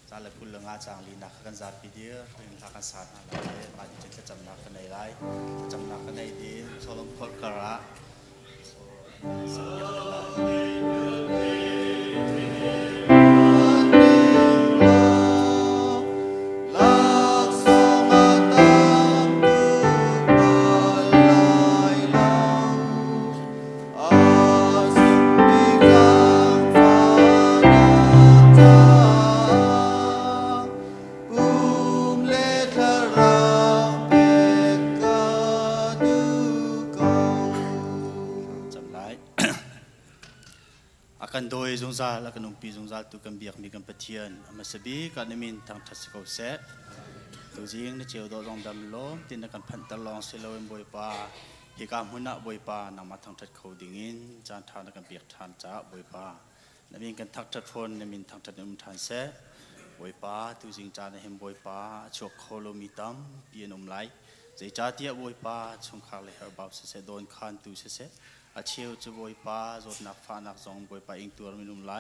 จานละคุณละงาจางลีนักกันจาปีเดียเป็นทางการศาสตร์อะไรมาที่จะจำนักกันในไรจำนักกันในดีโซลมพลกระสัญญากันโดยจงใจและกันนุ่มปีจงใจตุกันเบียกมีกันปะเทียนมาสบีกันในมินทางทัศกเสะตัวจริงในเจ้าดองดำล้อมตินกันพันตลองเซลล์บอยปาเหตุการณ์หุ่นบอยปานำมาทางทัศเขาดิ่งินจานทานกันเบียกทานจ้าบอยปาในมินกันทักทัศพลในมินทางทัศนุ่มทานเสะบอยปาตัวจริงจานในเฮมบอยปาชกโคโลมิตัมเปียนุ่มไหลใจจ้าเตียบอยปาชงคาเลฮร์บาวเสะโดนคันตัวเสะอาเชียวจะบอยปาจดนักฟ้านักจงบอยปาอิงตัวมีนุ่มไหล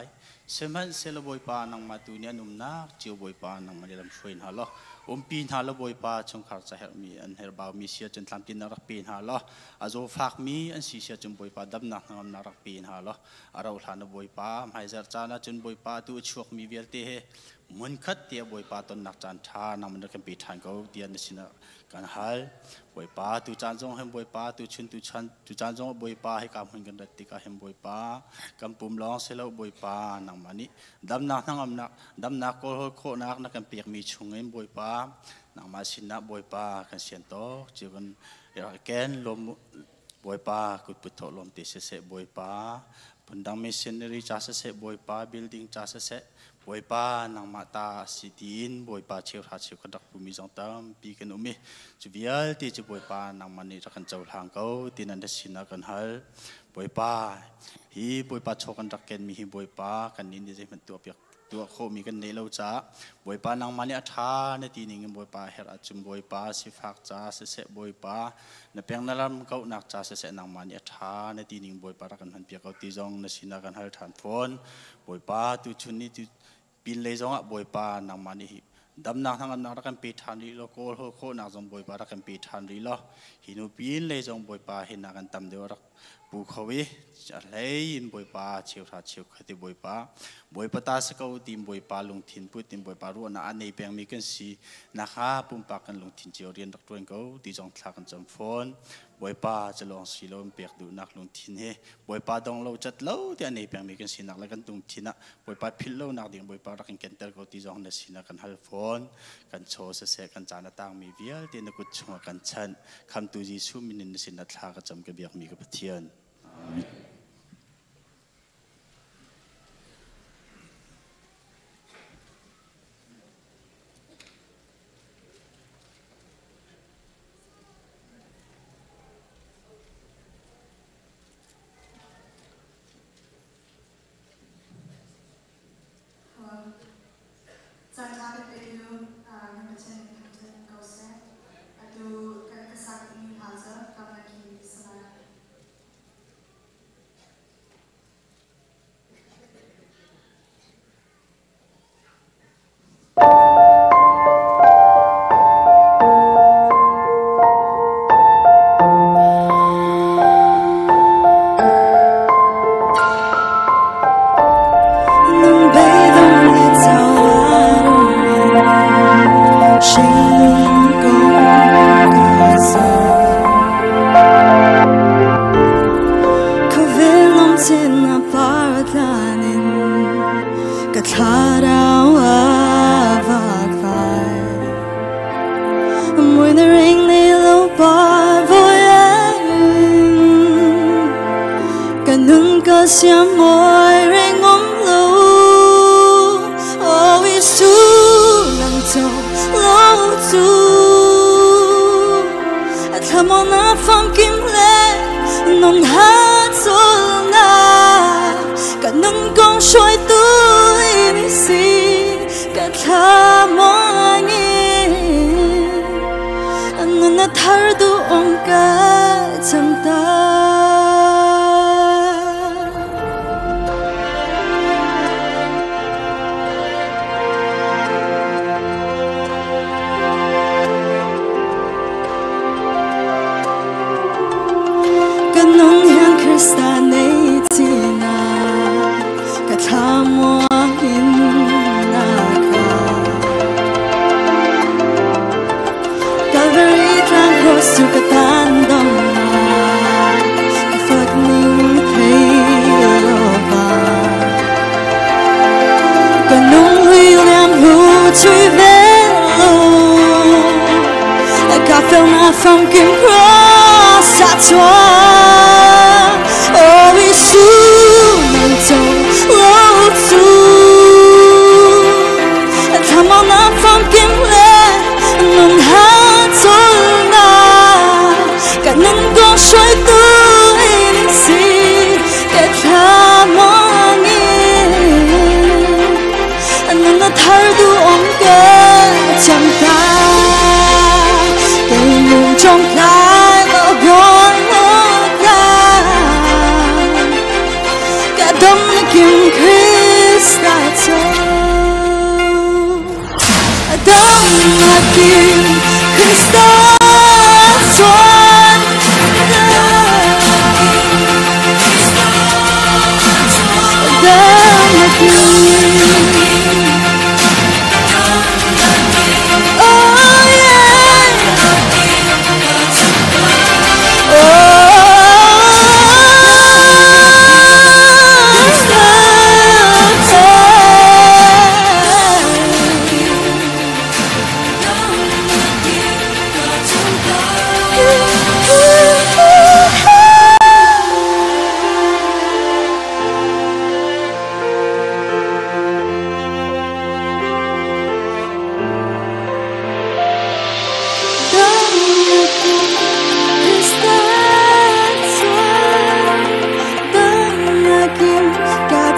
เสมันเซลบอยปานังมาตัวเนี้ยนุ่มนักเจียวบอยปานังมาเดิมช่วยหาล้อปีนหาล้อบอยปาชงขาดจะเฮมีอันเฮร์บาวมีเสียจนทำกินนักปีนหาล้ออาโจฝากมีอันสีเสียจนบอยปาดับนักนักปีนหาล้ออาเราทานบอยปาหายเจอจานะจนบอยปาตัวช่วงมีเวลเตะมันคัดเตียบอยปาตนนักจานทานำมันกันปีทานเขาเดียนสินะกันหายบอยปาตัวจานจงเฮมบอยปาตัวชุนตัวชันตัวจานจงบอยปาให้การหุ่นกันดัดติกาเฮมบอยปากำปุ่มล้องเสลบอยปานังมันนี่ดำนักดำนักโคนักนักกันเปียกมีชุงเฮมบอยปานังมาสินะบอยปากันเสียนโตเจ้ากันแกนลมบ bồi pa cụt bụt thọ lom tê sẽ bồi pa phần đăng missionary cha sẽ bồi pa building cha sẽ bồi pa nang mata sitin bồi pa chiêu hạt chiêu khắc bùi mi trong tâm pi cái nôm mi chú vial thì chú bồi pa nang mani ra kan châu hàng câu tin anh đã xin ra kan hal bồi pa hi bồi pa cho kan raken mi hi bồi pa kan nín đi mình tua piak tua khô mi kan nei lâu cha bồi pa nang mani atha na ti ning bồi pa her achum bồi pa si phak cha sẽ bồi pa na peng na lam kau nak cha sẽ nang mani atha na ti ning bồi pa ra kan han piak kau ti jong na sin ra kan hal than phone bồi pa tu chun ni tu pin lei zong a bồi pa nang mani đâm nàng thằng nàng ra kan pi than ri lo ko ko nak zong bồi pa ra kan pi than ri lo hinu pin lei zong bồi pa hin na kan tam deu ra bu khawi lấy in bồi pa chiều thà chiều khati bồi pa ta sẽ câu tìm bồi pa lung thin pu tìm bồi pa ruộng na anh ấy bèn mi kan si na kha pum pa kan lung thin chiều riêng đặc truyện câu đi trong thạc kan chấm phone bồi paจะลองsi lo bẹc du nak lung thin he bồi pa dong lo chat lo thì anh ấy bèn mi kan si nak la kan tung thin na bồi pa phil lo nak ding bồi pa ra kan kenter câu đi trong na si na kan hal phone kan cho sẽ kan chana tang mi vial thì na kut chung kan chan kham tu ji su min na sin na thla ka cham ka bẹc mi ka pathian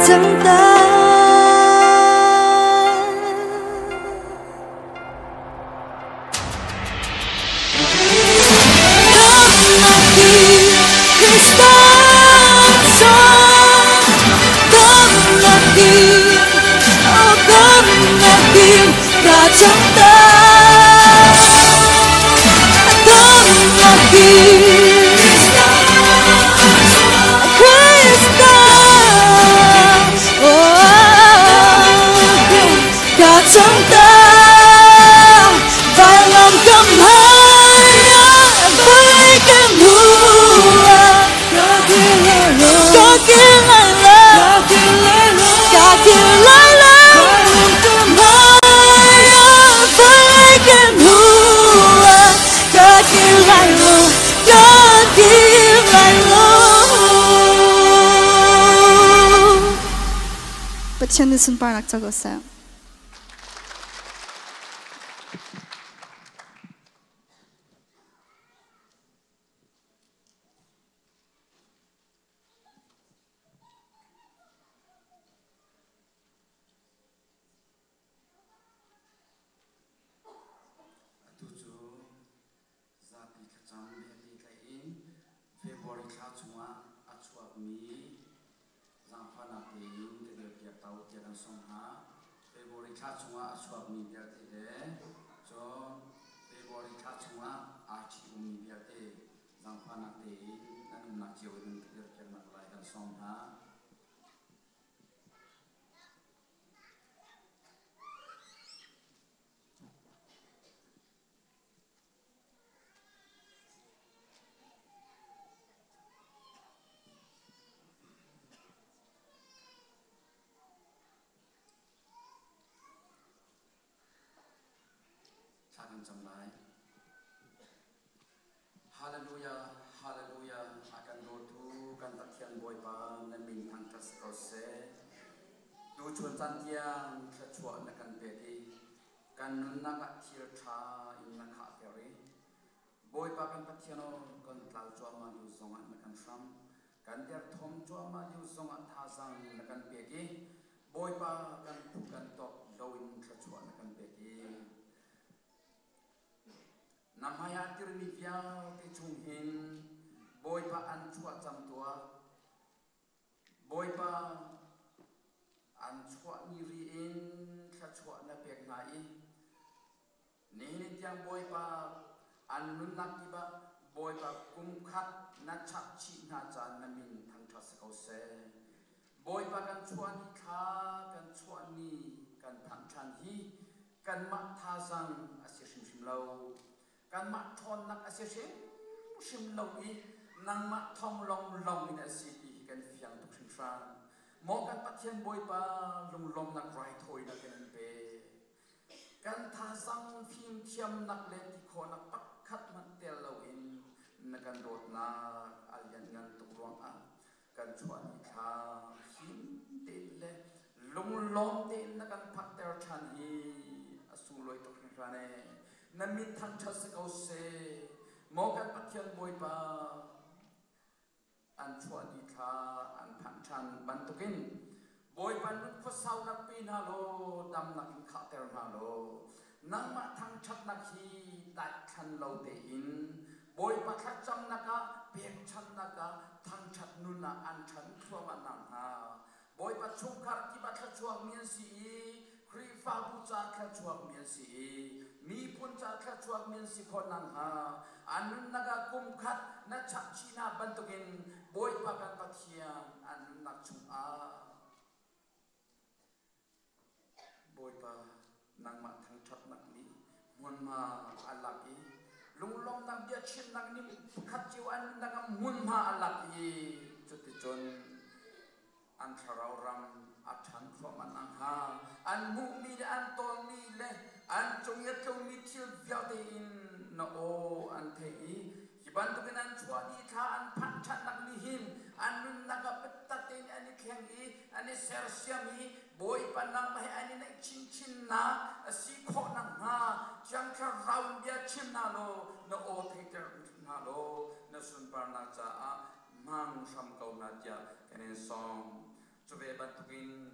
chẳng ta chẳng ta chẳng ta và lòng cầm hai với cái mùa có kia lại lo cả kia lại lo cầm hai với cái mùa có kia lại lo Bachchan Hmannak Hmannak chago sa Zarhpi Pumh Caan February chunga achuak mi Hmannak ke tau tiang somha February chunga achuak mi biate so February chunga achi mi biate Hmannak te nan nak jiwen ke nak lai kan somha Hallelujah, hallelujah. Akan dotu kan takian boy pa namin ang kaskose. Tu chuan tan tiang kachua na kan peti. Kan nunaka tircha in naka peri. Boy pa kan takiano kan tlau chua ma yu zonga na kan sham. Kan der thom chua ma yu zonga thasang na kan peti. Boy pa kan pukan tok lawin kachua na kan peti. Namaya tirmi viau te chunghin boy pa an chua cham tua boy pa an chua ni ri in kha chua na pek nai ni tiang boy pa an nun nak ba boy pa kum khat na chak chi na chan na min thang thas ko se boy pa kan chua ni kha kan chua ni kan phang chan hi kan ma tha sang ase shim lo kan mak thon nak ase shim lowi nang mak thong long in ase ti kan fiang tuk shim san mo kan pathian boy pa lom nak rai thoi na kan pe kan tha sang phim thiam nak le ti kho nak pak khat man tel lowin na kan rot na alian ngan tuk ruang a kan chuan kha him te le lom te na kan phak ter than hi asu loi tuk shim san ne namin thang thas ko se mokan pathian boy pa an chua di kha an phang chan bantukin boy pa nun kho sau nak pi na lo dam nak kha ter na lo nang ma thang chat nak hi dat khan lo te in boy pa kha cham naka pek chan naka thang chat nun na an chan thua ma nang ha boy pa chukar ki ba kha chua mien si kri fa bu cha kha chua mien si mi pun cha kha chuak min si khon nang ha anun naga kum khat na chak chi na bantukin boy pa kan pathian anun nak chung a boy pa nang ma thang thak nak ni mon ma alaki lunglom nak dia chin nak ni khat chiu anun naga mon ma alaki chuti chon an tharau ram athan khom nang ha an mu mi an ton mi le an chung ya chung mi thil viao te in na o an the i hiban tu an chua ni tha an phan chan nak ni hin an nun naga petta te ani kheng i ani ser siam i boy panang mai ani na chin na si kho nang ha chang kha raun dia chim na lo na o the ter na lo na sun par na cha a mang sam kau na ja ken song chove ban tukin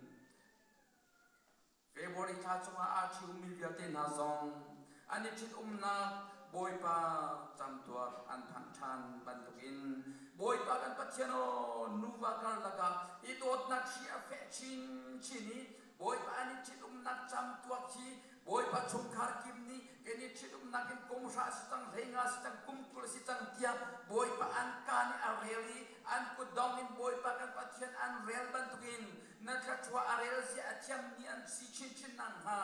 February tha chunga a thiu mil vialte na zong ani thit na boy pa cham tua an phan than ban tukin boy pa kan pathiano nuwa kar laga idot na chi a fe chin chini boy pa ani thit na cham tua chi boy pa chung khar kim ni eni thit na kin kong sa stang renga stang kum tul si tang tia boy pa an kan a really an ku dong in boy pa kan pathian an real ban tukin na tha chua a real si a thiam ni an si chin chin nang ha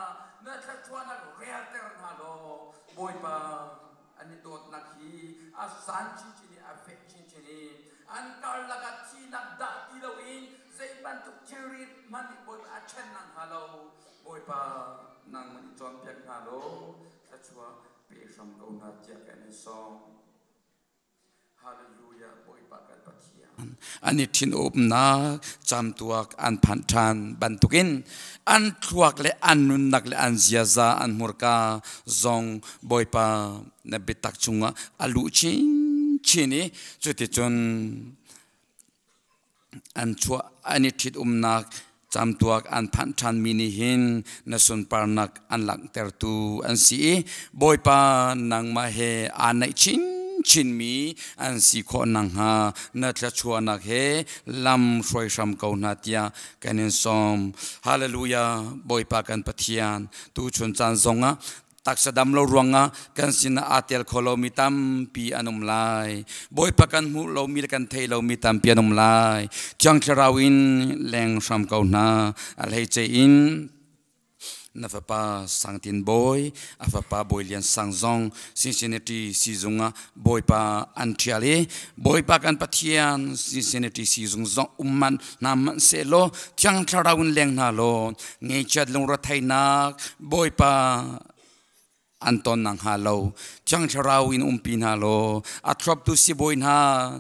na tha chua na real ter na lo boy pa ani dot na khi a san chin chin a fe chin chin an kar laga thi nak da ti lo in sei ban tu chiri man boy a chen nang ha lo boy pa nang man chon pek na lo tha chua pe sam ko na tia kan song hallelujah boy pa kan pathia ani thin op na cham tuak an phan than ban tukin an thuak le an nun nak le an ziaza an murka zong boy pa na bitak chunga alu chin chini chuti chon an chua ani thit nak cham tuak an phan than mini hin na sun parnak an lang ter tu an si boy pa nang ma he anai chin chin mi an si kho nang ha na tla chua nak he lam shroi sham ko na tia kanin som hallelujah boy pa kan pathian tu chun chan zonga taksadam lo ruanga kan sin atel kholo mitam pi anum lai boy pa kan mu lo mi kan thei lo mitam pi anum lai chang tharawin leng sham ko na al hei che in na fa pa sangtin boy afa pa boy lian sangjong Cincinnati sizunga boy pa antiale boy pa kan pathian Cincinnati sizung zong umman naman selo chang tharawin leng na lo ngei chat long ro thai nak boy pa Anton nang halo chang charawin umpin halo atrop tu si boy na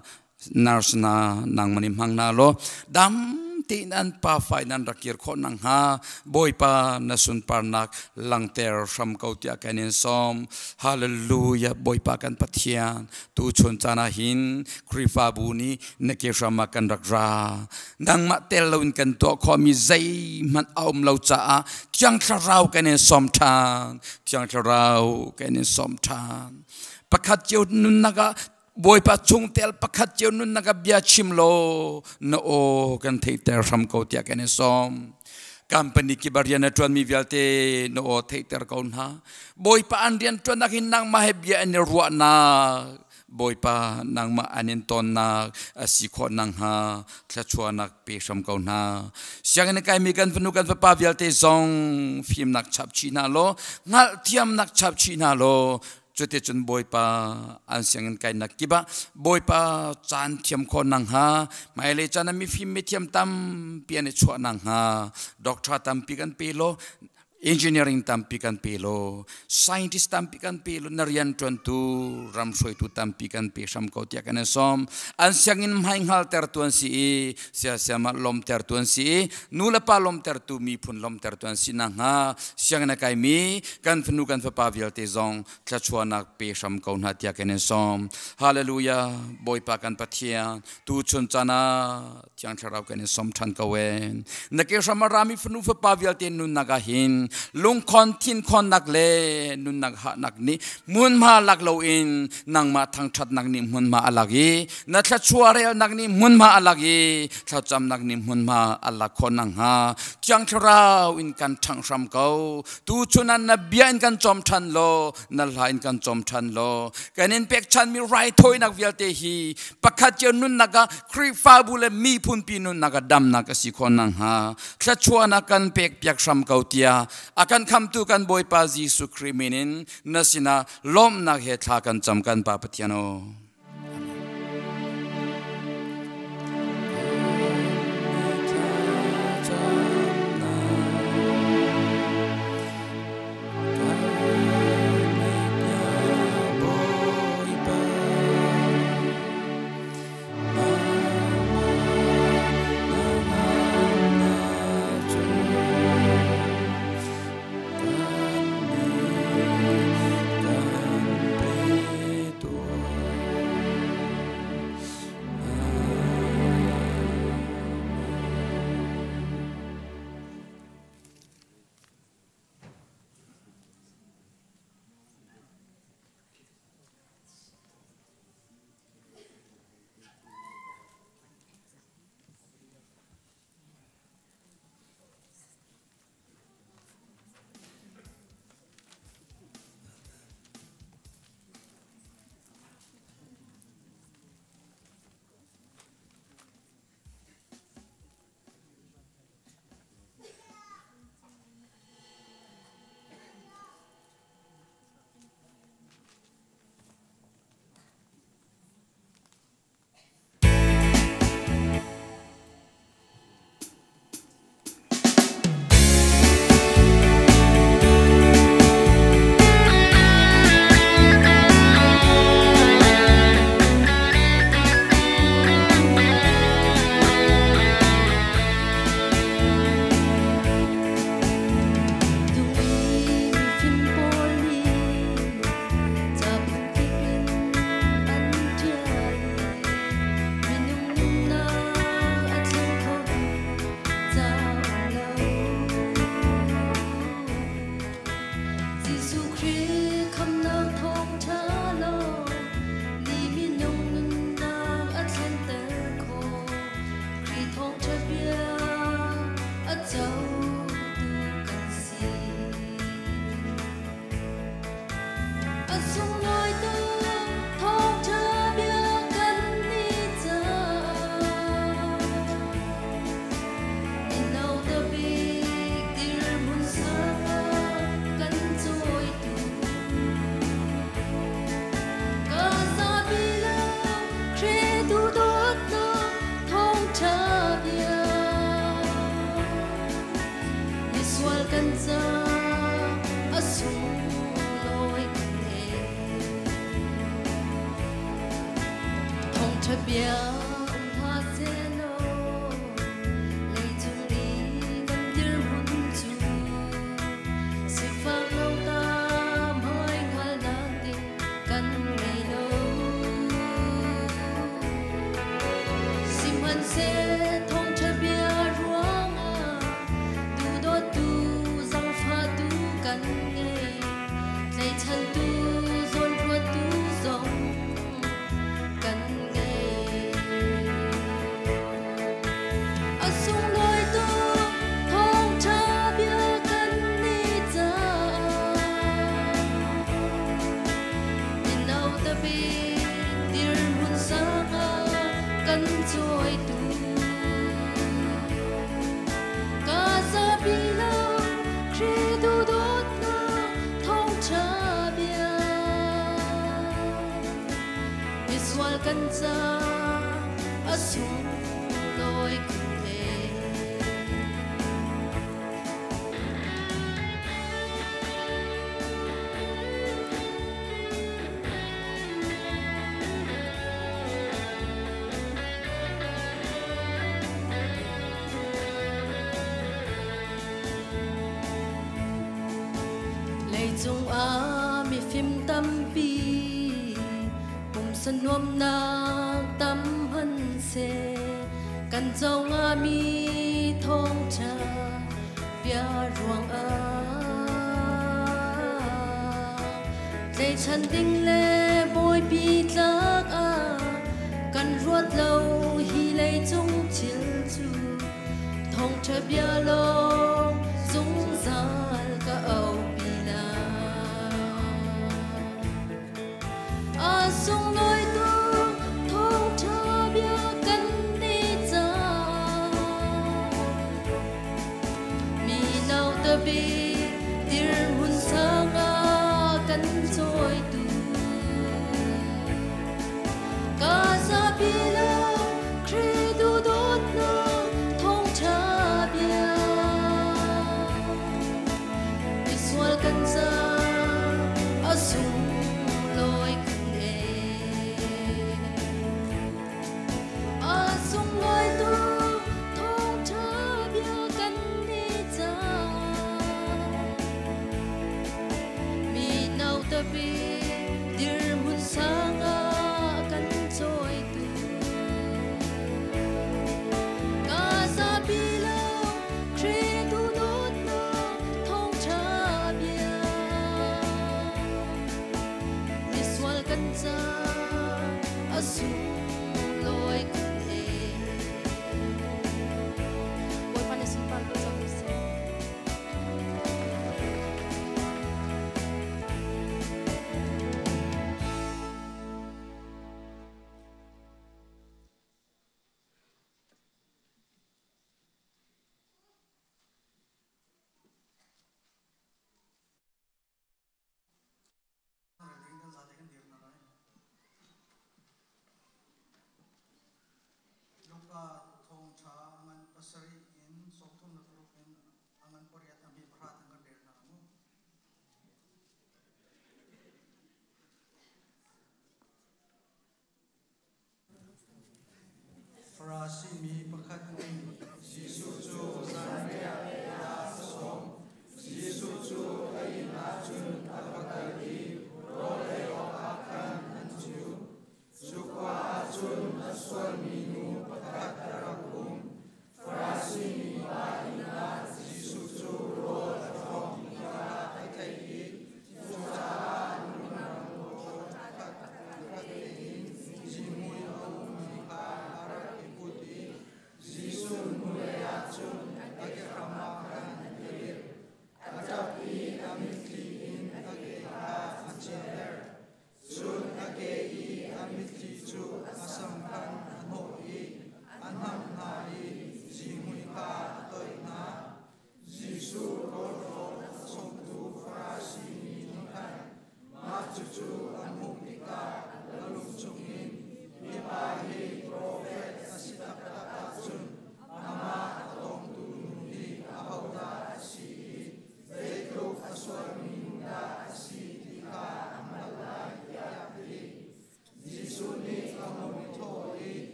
nurse na nang manim hang na lo dam tin an pa fai nan rakir kho nang ha boy pa na sun parnak langter sham kautia kanin som hallelujah boy pa kan pathian tu chon chana hin krifa buni ne ke shama kan rakra nang ma tel lawin kan to kho mi zai man aum lo cha chang tharau kanin som than chang tharau kanin som than pakhat cheu nun naga boy pa chung tel pakhat cheu nun naga bia chim lo no o kan thei ter ram ko tia kan som company ki bariana tron mi vialte no o thei ter kaun ha boy pa andian tron nak hinang ma he bia en ruwa na boy pa nang ma anin ton na si kho nang ha thla chua nak pe sam kaun ha siang ne kai mi kan phnu kan pa vialte zong phim nak chap chi na lo ngal thiam nak chap chi na lo chute chun boy pa an siang kai nak kiba boy pa chan thiam kho nang ha mai le chan mi phim mi thiam tam pian e chua nang ha doctor tam pi kan pe lo engineering tam pi kan pe lo scientist tam pi kan pe lo narian tron tu ram soi tu tam pi kan pe sam ko tia kan som an siang in mai hal ter tuan si sia sia ma lom ter tuan si nu la pa lom ter tu mi phun lom ter tuan si nang ha siang na kai mi kan phnu kan fa pa vial te zong tla chua nak pe sam ko na tia kan som hallelujah boy pa kan pathian tu chun chana chang tharau kan som than ka wen na ke samarami phnu fa pa vial te nun naga hin lung kon tin kon nak le nun nak ha nak ni mun ma lak lo in nang ma thang that nak ni mun ma alagi na thla chua re nak ni mun ma alagi thla cham nak ni mun ma ala khon nang ha chang thrau in kan thang ram ko tu chunan na bian kan chom than lo na lain kan chom than lo kanin pek chan mi rai thoi nak vial te hi pakhat che nun naga kri fa bule mi phun pi nun naga dam nak si khon nang ha thla chua na kan pek pyak ram ko tia akan kham tu kan boy pa Jesu kriminin nasina lom na he tha kan cham kan pa pathiano za asung loi khe thong cha bia ha se lo lei chung li kan dir hun chu si fa lo ta mai ngal na ting kan ngai lo sim han se thong cha bia ruang a du do tu zang pha tu kan ngai lei chan tu zon ro tu zong kan ngai asung loi tu thong cha bia kan ni cha in nau ta bi dir hun sang a kan choi tu ka sa bi lo kri du dot na thong cha bia Iswal kan cha asung loi khe lei chung a mi phim tam pi pum san nuam na tam han se kan chong a mi thong cha bia ruang a lei chan ding le boy pi tlak a kan ruat lo hi lei chung chil chu thong cha bia lo zung zal ka au pi la asung loi tu thong cha bia kan ni cha mi nau ta bi dir hun sang a kan choi tu ka sa bi lo kri du dot na thong cha bia Iswal kan cha asung loi khe asung loi tu thong cha bia kan ni cha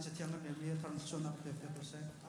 จะเที่ยงกันมีทางชนนักเทพเทพเสก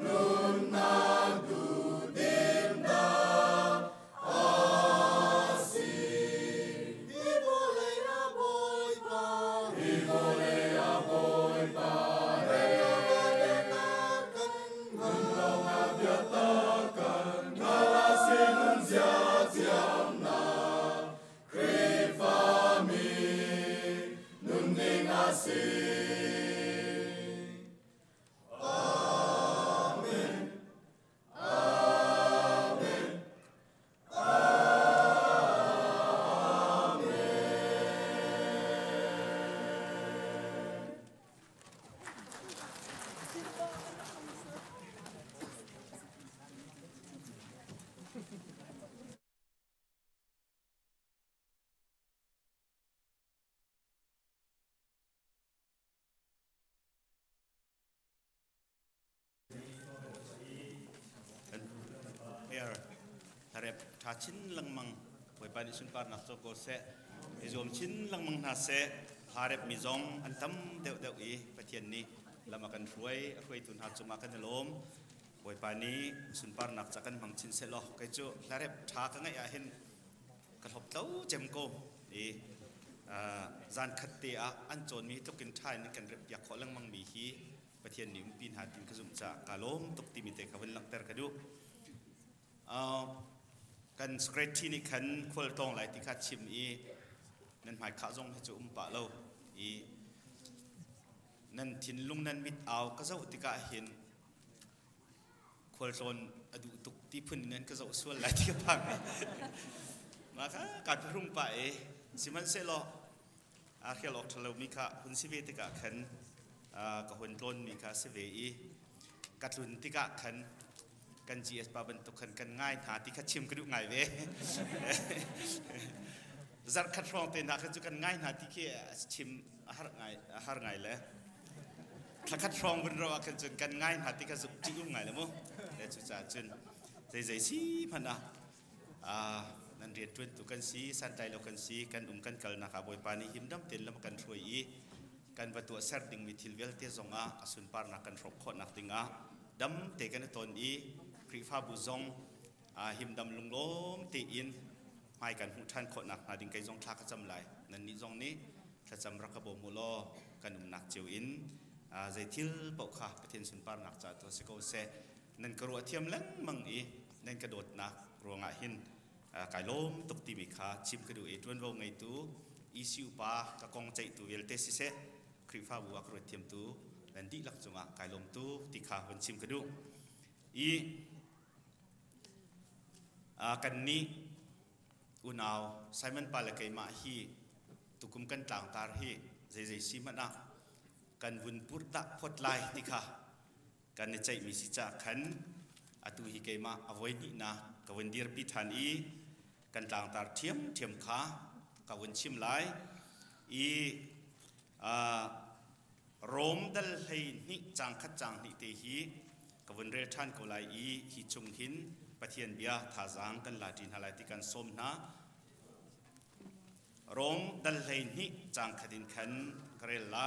Nun าชินลังมังไว้ปานิสุนปาร์นักโจโกเซอิจอมชินลังมังนาเซฮาเรบมิจงอันตั้มเดวอีประเทศนี้ละมากันรวยตุนหัดจุมากันลมไว้ปานี้สุนปาร์นักจากกันมังชินเซลก็จะลาเรบชากันไงเห็นกระทบเต้าเจมโกจานขัดเตะอันโจนมีตุกินไทยในการเรียบอยากขอลังมังมีฮีประเทศนี้ปีนหาดินขจุมจากกาลมตุกติมิเตขวันลังเตอร์กระดูกันสเกรที่นี่ขันควอลตองไหลที่ขาดชิมนั่นหมายข้าจงให้จุ่มปะเรานั่นทินลุงนั่นมิดเอาก็จะอุติกาเห็นควอลตอนอดุตุกที่พื้นนั่นก็จะส่วนไหลที่พังมาค่ะการพรุ่งไปสิมันเสลออาเขลอกทะเลมีค่ะคุณสิเวติกาขันกับหุ่นต้นมีค่ะสิเวอีกัดลุนติกาขันกันจีเอสปาบันตุขันกันง่ายหาที่ขัดชิมกระดูกง่ายเว้จัดขัดรองเต็นหาขัดจุกันง่ายหาที่แค่ชิมอาหารง่ายเลยถ้าขัดรองบนเราขัดจุกันง่ายหาที่ขัดจุจิ้มง่ายเลยมั้งเดี๋ยวจุจ่าจุนใจสิพันนะนั่นเรียนจนตุกันสีสันใจเรากันสีกันกันกัลนะครับบอยปานีหิมดำเต็นแล้วกันช่วยกันประตูเสร์ดิงมิทิลเวลเตจงสุนปาร์นักกันรบขอนักติงดำเตกันตอนคริฟ้าบุซงหิมดำลุงล้มตีอินไม่กันหูท่านขอนักนาดิงไกจงทักจำไหลนั่นนี้จงนี้ถ้าจำรักบมุลกันนักเจียวอินใจทิลปกค่ะประเทศสุนปาร์นักจากตัวสกอเซนั่นกระโดดเทียมเล่นมังนั่นกระโดดนักรัวงหินกายล้มตกตีมิขาชิมกระดูกจวนวงไงตู้อิสิวปากะกงใจตู้เวลเตสิเซคริฟ้าบัวกระโดดเทียมตู้นั่นดีหลักจงกายล้มตู้ติขาวันชิมกระดูกกันนี้อุณาวไซมันปาลเกยมาฮีตุกุมกันต่างตาฮีเจสิมันกันวุนปุตตะพดไลติขากันในใจมีสิจักขันอตุฮิเกมาอวัยนินะกวันดีรพิธานีกันต่างตาเทียมขากวันชิมไลโรมดัลเฮนิจังขัดจังนิเตฮีกวันเรทันกุไลฮิจุงหินปะเทียนเบียท่าจางกันลาดินฮาลายติกันสมนะโรมดัลเฮนิจังขัดินขันกระเรลไล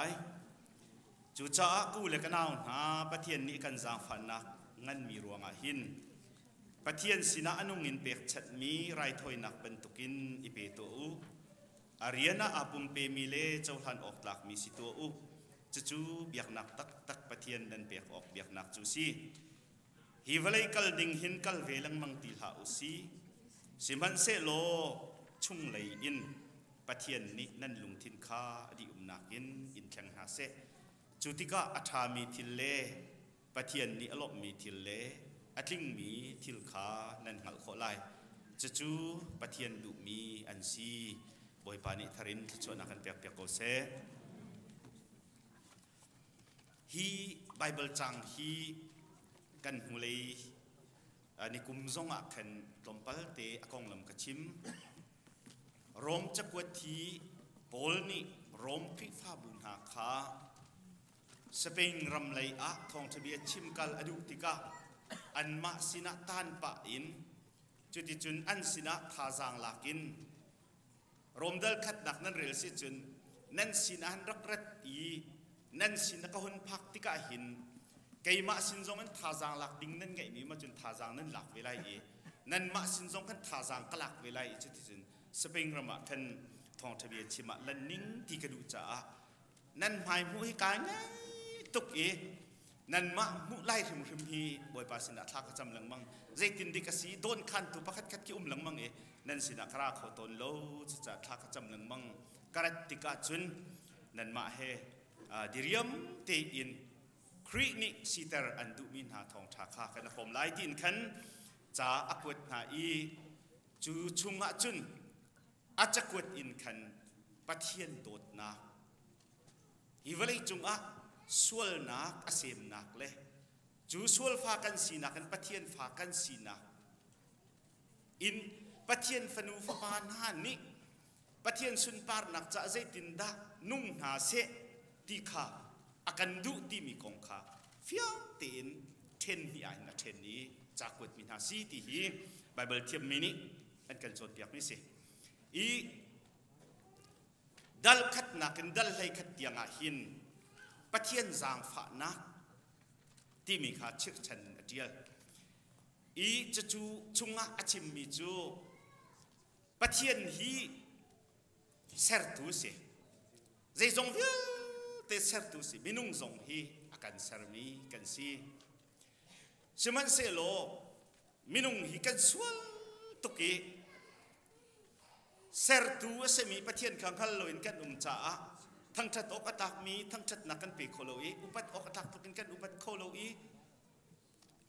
จูจ้ากูเลกันเอาหาปะเทียนนี้กันจางฟันนักงั้นมีรวงหินปะเทียนสินะอนุงินเปียกชัดมีไรถอยนักเป็นตุกินอิเปโตอูอารียนาอาปุมเปมีเลเจ้าทันออกหลักมีสิตัวอูจูเบียกนักตักปะเทียนดันเปียกออกเบียกนักจูซีฮิวเลยกัลดิงหินกัลเวลังมังติลาอุซีสิมันเซโลชุ่งเลยอินปะเทียนนี้นั่นลุงทินคาดิอุมนักอินแข็งหาเซจุติกาอัฐามีทิลเลปะเทียนนี้อลบมีทิลเลอัตลิงมีทิลคานั่นหัลโคไลจูปะเทียนดุมีอันซีบอยปานิทารินชวนนักเปียกโกเซฮีไบเบิลจังฮีกันหูเลยนิคุมซงอักขันลมพัลเตอากงลำกระชิมรมจักวัตีโพลนี่รมพิฟ้าบุญหาคาสเปงรำเลยอะทองทะเบียชิมกัลอดุติกาอันมาสินะตานปะอินจุดจุนอันสินะทาจางลักินรมเดลขัดนักนั่นเรลสิจุนนั่นสินะรักรัดนั่นสินะก็หุ่นพักติกาหินไก่มาสินจงนั้นทาจางหลักดิ้งนั่นไงมีมาจนทาจางนั้นหลักเวลานั่นมาสินจงกันทาจางก็หลักเวลาจุดจุนสเปงรำทันทองทะเบียชิมะลันนิ่งที่กระดูจ่านั่นหมายมุ้ยกายไงตุกนั่นมามุไล่ถึงฮีบอยปาสินะทักจำหลังมังใจตินดิกสีโดนขันตุปะคัดคิอุ้มหลังมังนั่นสินะคราขอตนโลจะทักจำหลังมังกระติกาจุนนั่นมาเฮดิริยมเตอินครีนิสิเตอร์อันดูมินหาทองทักกันนะผมไล่ดินขันจ่าอักวดหาจูชุงะจุนอาจจะกวดอินขันปะเทียนโดดนาฮิวเลยจุงสวลนักอาเซมนักเลยจูสวลฟ้ากันสีนักกันปะเทียนฟ้ากันสีนักอินปะเทียนฟนูฟ้าหน้านี้ปะเทียนสุนปาร์นักจะใจตินดานุ่งหาเสตีขาอากันดูที่มีกองขาฟิวเต็นเทนนี่ไอ้นะเทนนี้จากกวดมินาซีที่ฮีไบเบิลเทียมมินิ อันกันส่วนเปียกไม่สิอีดัลขัดนักดัลให้ขัดยังอาหินปะเทียนจางฝานักที่มีขาเชื่อชันเดียลอีจะจูจุงอาชิมมีจูปะเทียนฮีเซอร์ตูสิใจจงวิลเตเซอร์ตูสิมินุงจงฮีอาการเซอร์มีกันสิสมันเซโลมินุงฮีกันสวลตุกีเซอร์ตูเสมีปะเทียนขังฮัลโลอินกันจ้าทั้งชัดอกตักมีทั้งชัดนักกันปีโคโลอีอุปัตอกตักทุกินกันอุปัตโคโลอี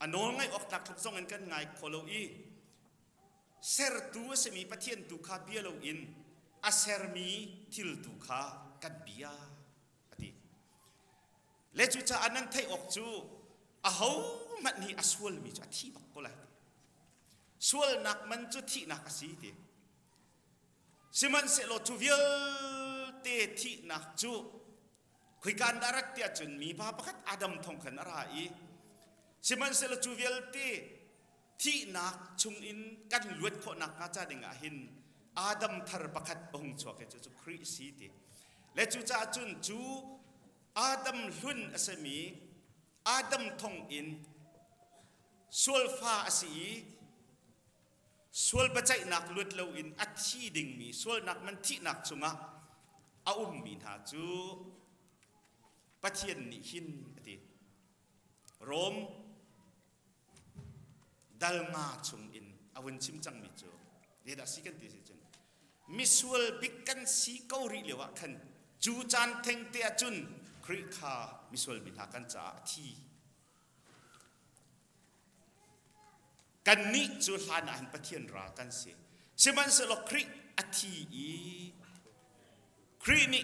อันโน้นไงอกตักทุกส่งกันไงโคโลอีเซอร์ตูเสมีปะเทียนตุคาเบียโลอินอาเซอร์มีทิลตุคากันเบียอดีเลจูจ้าอันนั้นไทยออกจูอาหูมันนี่อสวลมีจูที่บักก็เลยสวลนักมันจูที่นักสิทีสิมันเสโลจูวิลเตที่นักจูคุยกันดารักเตียจุนมีพาประคัดอาดัมทองขันอะไรสิมันเสโลจูวิลเตที่นักชุงอินกันลวดคนนักอาจารย์งาหินอาดัมทารประคัดองค์ชวกจูคริสต์ทีและจูจ้าจุนจูอาดัมลุนอสมีอาดัมทองอินส่วนฟ้าสีส่วนปัจจัยนักลุดเลวอินอัฐิดิ่งมีส่วนนักมันที่นักจุงะอามีนาจูปะเทียนนิหินติโรมดัลงาจุงอินอาวันชิมจังมิจูเดี๋ยวสิกันตีสิจุนมิส่วนบิกันสีเกาหลีเลวะขันจูจานเทงเตียจุนคริคามิส่วนบินากันจ่าที่กันนี้จูลานาหันปะเทียนรากันเสียสิมันสลกคริอธีอีครินี่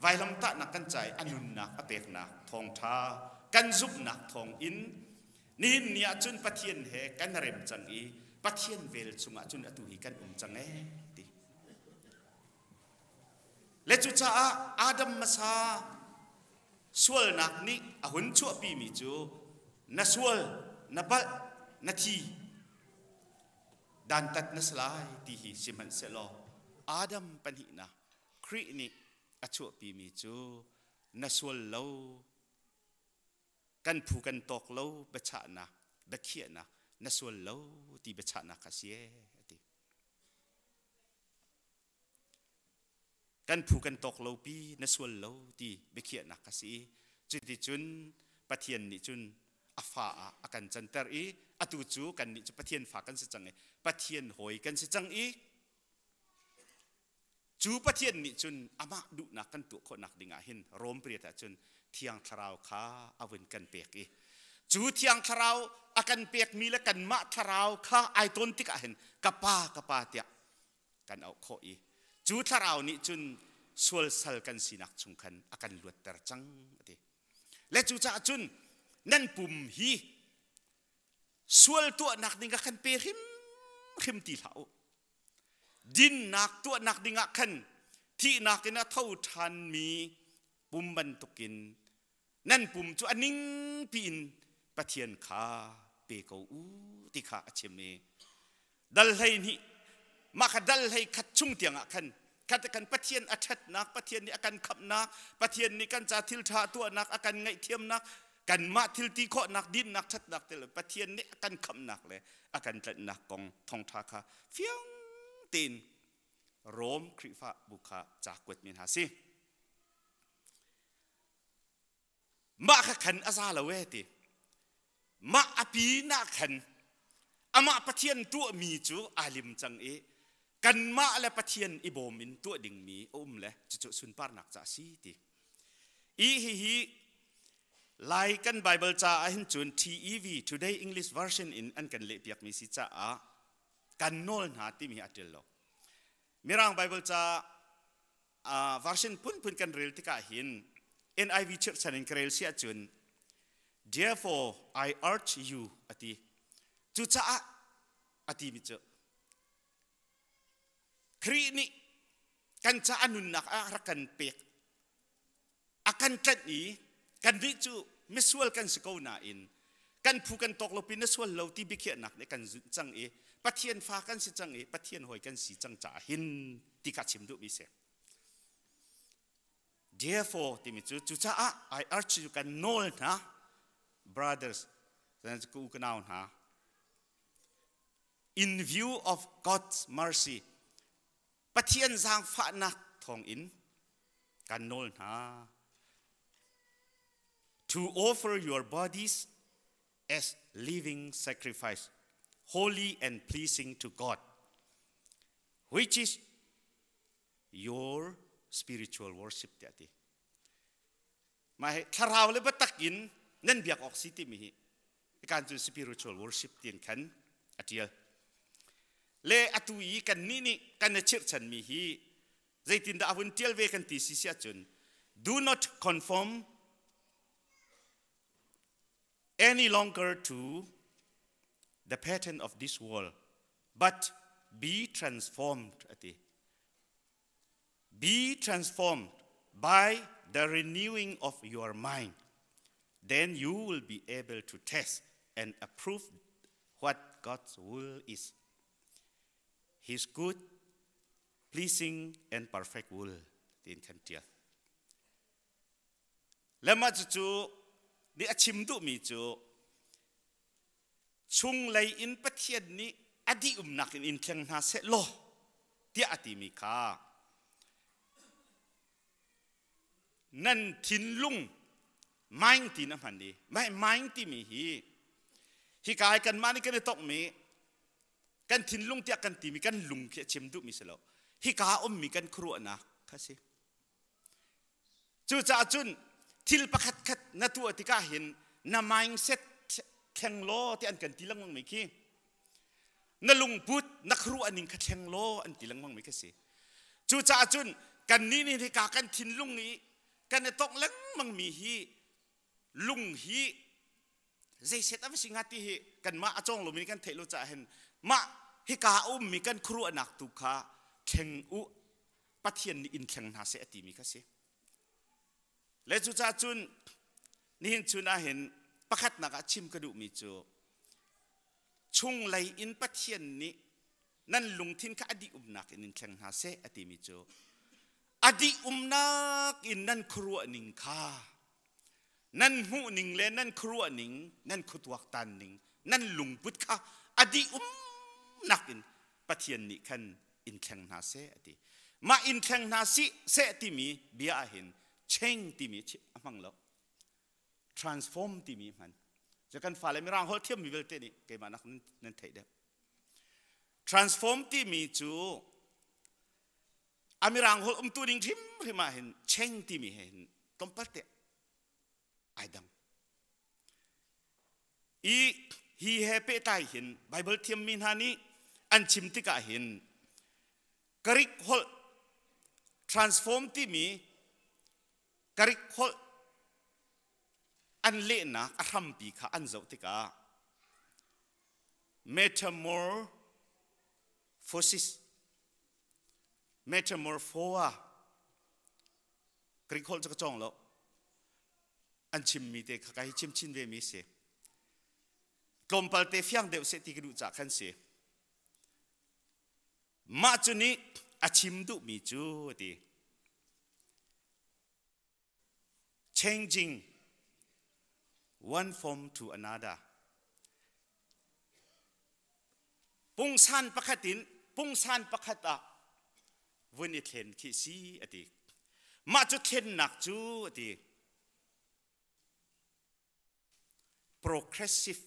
ไวลำตะนักกันใจอนุนนักอเปกนักทองท้ากันซุบนักทองอินนี่เนี่ยจุนปะเทียนเหกันเร็มจังอีปะเทียนเวลสุงะจุนอตุหิกันจังติและจุจ้าอาดัมมาซาสวลนักนี้อหุนชั่วปีมิจูนัสวลนับนาทีดันตัดนัสลายที่หิสิมันเสลออาดัมปัญหินะครินิอชั่วปีมิจูนัสวลเลวกันผูกันตกเลวเบชะนะเบเขียนะนัสวลเลวที่เบชะนะคาเซียติกันผูกันตกเลวปีนัสวลเลวที่เบเขียนะคาซีจุดที่จุนปะเทียนนี่จุนอาฟ้าอากันจันเตอร์อีอตุจูกันนี่จะปะเทียนฝากันสิจังไงปะเทียนหอยกันสิจังอีจูปะเทียนนี่จุนอามาดุนักกันตัวคนนักดิ่งอาหินโรมเปรียตจุนเทียงทราวข้าอาวินกันเปียกอีจูเทียงทราวอากันเปียกมีและกันมะทราวข้าไอต้นติกอาหินกะป้าเตียกันเอาโคอีจูทราวนี่จุนสวลสัลกันสินักชุงคันอากันลวดเตอร์จังติและจูจ่าจุนนั่นปุ่มฮีสวลตัวนักดิ่งกันเปริมตีเหลาดินนักตัวนักดิ่งกันที่นักนะเท่าทันมีปุ่มบรรทุกินนั่นปุ่มจูอันนิ่งปีนปะเทียนขาเปโกอูติขาเชเมดัลให้นี่มาขัดดัลให้ขัดชุ่งเตียงกันขัดกันปะเทียนอัดนักปะเทียนนี่อาการขับนักปะเทียนนี่กันจะทิลทาตัวนักอาการไงเทียมนักกันมาทิลตีโคนักดินนักชัดนักเตลปะเทียนนี่อาการขับนักเลยอาการจัดนักกองทองทาคาเฟียงตีนโรมคริฟ้าบุคาจากกวดมินหาสิมาขันอาซาลาเวติมาอปีนักขันอามาปะเทียนตัวมีจูอาลิมจังเอกันมาและปะเทียนอิโบมินตัวดิ่งมีเลยจุสุนปาร์นักจ่าสีติอีฮีไลกันไบเบิลจ่าหินจุน TEV Today English Version in อันกันเล็บยักมีสิจ่ากันโนลหาที่มีอัตเลโลมีร่างไบเบิลจ่าversion พุ่นกันเรลที่กาหิน NIV Church สันเกรลเสียจุน Therefore I urge you อติจุจ่าอติมิจครีนี่กันจะอนุนักอารักกันเปียกอากันจัดนี้กันวิจูมิสวลกันสกาวนาอิน กันผู้กันตกเราปีนส่วนเราที่บิเขียนหนักในกันจังปะเทียนฟ้ากันสิจังปะเทียนหอยกันสีจังจ่าหินติกัดชิมดุมิเส Therefore ที่มีจุจ้าI urge you กันโนลนะ brothers นั่นจะกูกันเอานะ in view of God's mercy ปะเทียนจางฟ้านักทองอินกันโนลนะ to offer your bodies as living sacrifice holy and pleasing to God which is your spiritual worship เดียดีมาให้ถ้าเราเลยบัตักอินนั่นเบียกออกสิติมีการจุ spiritual worship เตียนขันอัตยาเลอตุยกันนี่กันเชื่อฉันมีฮีใจตินดาวันเทียลเวกันตีสิเสียจน do not conform any longer to the pattern of this world but be transformed by the renewing of your mind then you will be able to test and approve what God's will is His good pleasing and perfect will ตินขันเตียแล้วมาจู่นี่อชิมดุมีจู่ชุงเลยอินปะเทียนนี้อดีนักอินเชียงนาเสโลเดียอติมีค่านั่นทินลุงไม่ตินมันดีไม่ติมีฮีกายกันมานี่กันตกมีกันทินลุงเดียกันติมีกันลุงเขียชิมดุมีเสโลฮีกามีกันครัวนะค่ะสิจู่จ้าจุนทิลประคัดนัตัวที่ก้าเห็นน้ำ mindset แข่งโลที่อันกันทีลังมังไม่ขี้นั่นลุงพุทธนักครูอันหนึ่งแข่งโลอันทีลังมังไม่ขี้สิจู่จ้าจุนกันนี่ที่ก้ากันทินลุงนี้กันในตกลังมังมีฮีลุงฮีใจเสร็จแล้วสิ่งที่ฮีกันมาจ้องลงมีกันเทลุจ้าเห็นมาฮีก้ามีกันครูอันนักตุกาแข่งปะเทียนอินแข่งนาเสติมีขี้สิและจู่จ้าจุนนี่เห็นจุน่าเห็นประคัดนักชิมกระดูมีจูชุงไหลอินปะเทียนนี้นั่นลุงทินข้าอดีนักอินแข่งหาเสอติมีจูอดีนักอินนั่นครัวนิงข้านั่นหูนิงเลนั่นครัวนิงนั่นขุดวักตันนิงนั่นลุงพุทธข้าอดีนักอินปะเทียนนี้ขันอินแข่งหาเสอติมาอินแข่งหาเสอติมีเบียเห็นเช่งติมีมั่งแล้ว transform ติมีมันจะกันฝ่ายไม่ร่างเขาเทียมมีเวลเตนี่เกี่ยมานักนั่นเท่เดียว transform ติมีจูอามิรังเขาตัวดิ่งทิมให้มาเห็นเช่งติมีเห็นต้มปัดเตะไอ้ดังฮีเฮเปตายเห็นไบเบิลเทียมมินฮานี่อันชิมติกาเห็นกริกฮอล transform ติมีกริกฮอลอันเล่นนะอารมณ์ปีข้าอันเจ้าติกา metamorphoa กริกฮอลจะกระจองแล้วอันชิมมีเด็กข้าให้ชิมชินเวมีเสกลมเปลเตฟียงเดียวเสติกดูจากขันเสมาจุนี้อาชิมดุมีจูดี changing one form to another ปุงสันประคัตินปุงสันประคัตะวันนี้เทนคิซีอดีมาจุเทนหนักจูอดี progressive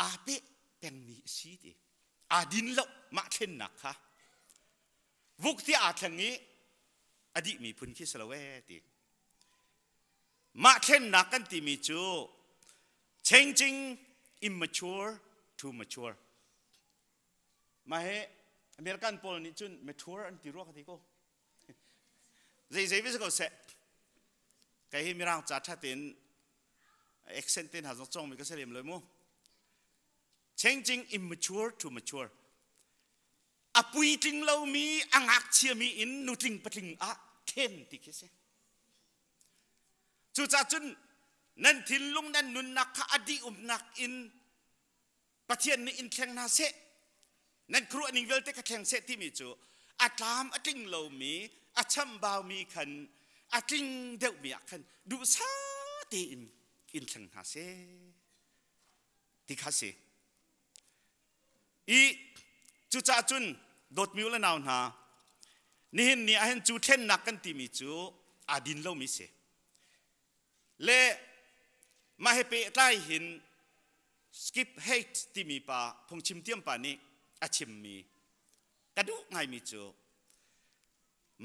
อาเปเป็นมีซีดีอาดินแล้วมาเทนหนักค่ะวุกที่อาทางนี้อดีมีพุนคิสละเวติมาเช่นนักกันที่มีจู changing immature to mature มาให้อเมริกันพอลนี่จุน mature อันที่รู้กันที่ก็ใจวิสก็เสะใครมีร่างจัดทัดเต็น accent เต็นหาจ้องมีก็เสลียมเลยมั้ง changing immature to mature อปุยจริงเรามีอังอักเชียมีอินนุจริงปะจริงอะเข็นติคิเส จูจ่าจุนนั่นทินลุงนั่นนุนนักข้าอดีนักอินประเทศนี้อินแข่งนาเซนั่นครัวนิงเวลเตกแข่งเซที่มีจูอัตลามอัตลิงโลมีอัตชัมบาวมีขันอัตลิงเดวมีขันดูซาตีอินแข่งนาเซที่ข้าเซอีจูจ่าจุนโดดมิวละนาวนานี่นี่อาเห็นจูเทนนักกันที่มีจูอาดินโลมีเซเล่มาให้เปิดไล่หินสกิปเฮทที่มีป่าพงชิมเทียมป่านี้อาชิมมีกระดูกไงมีจู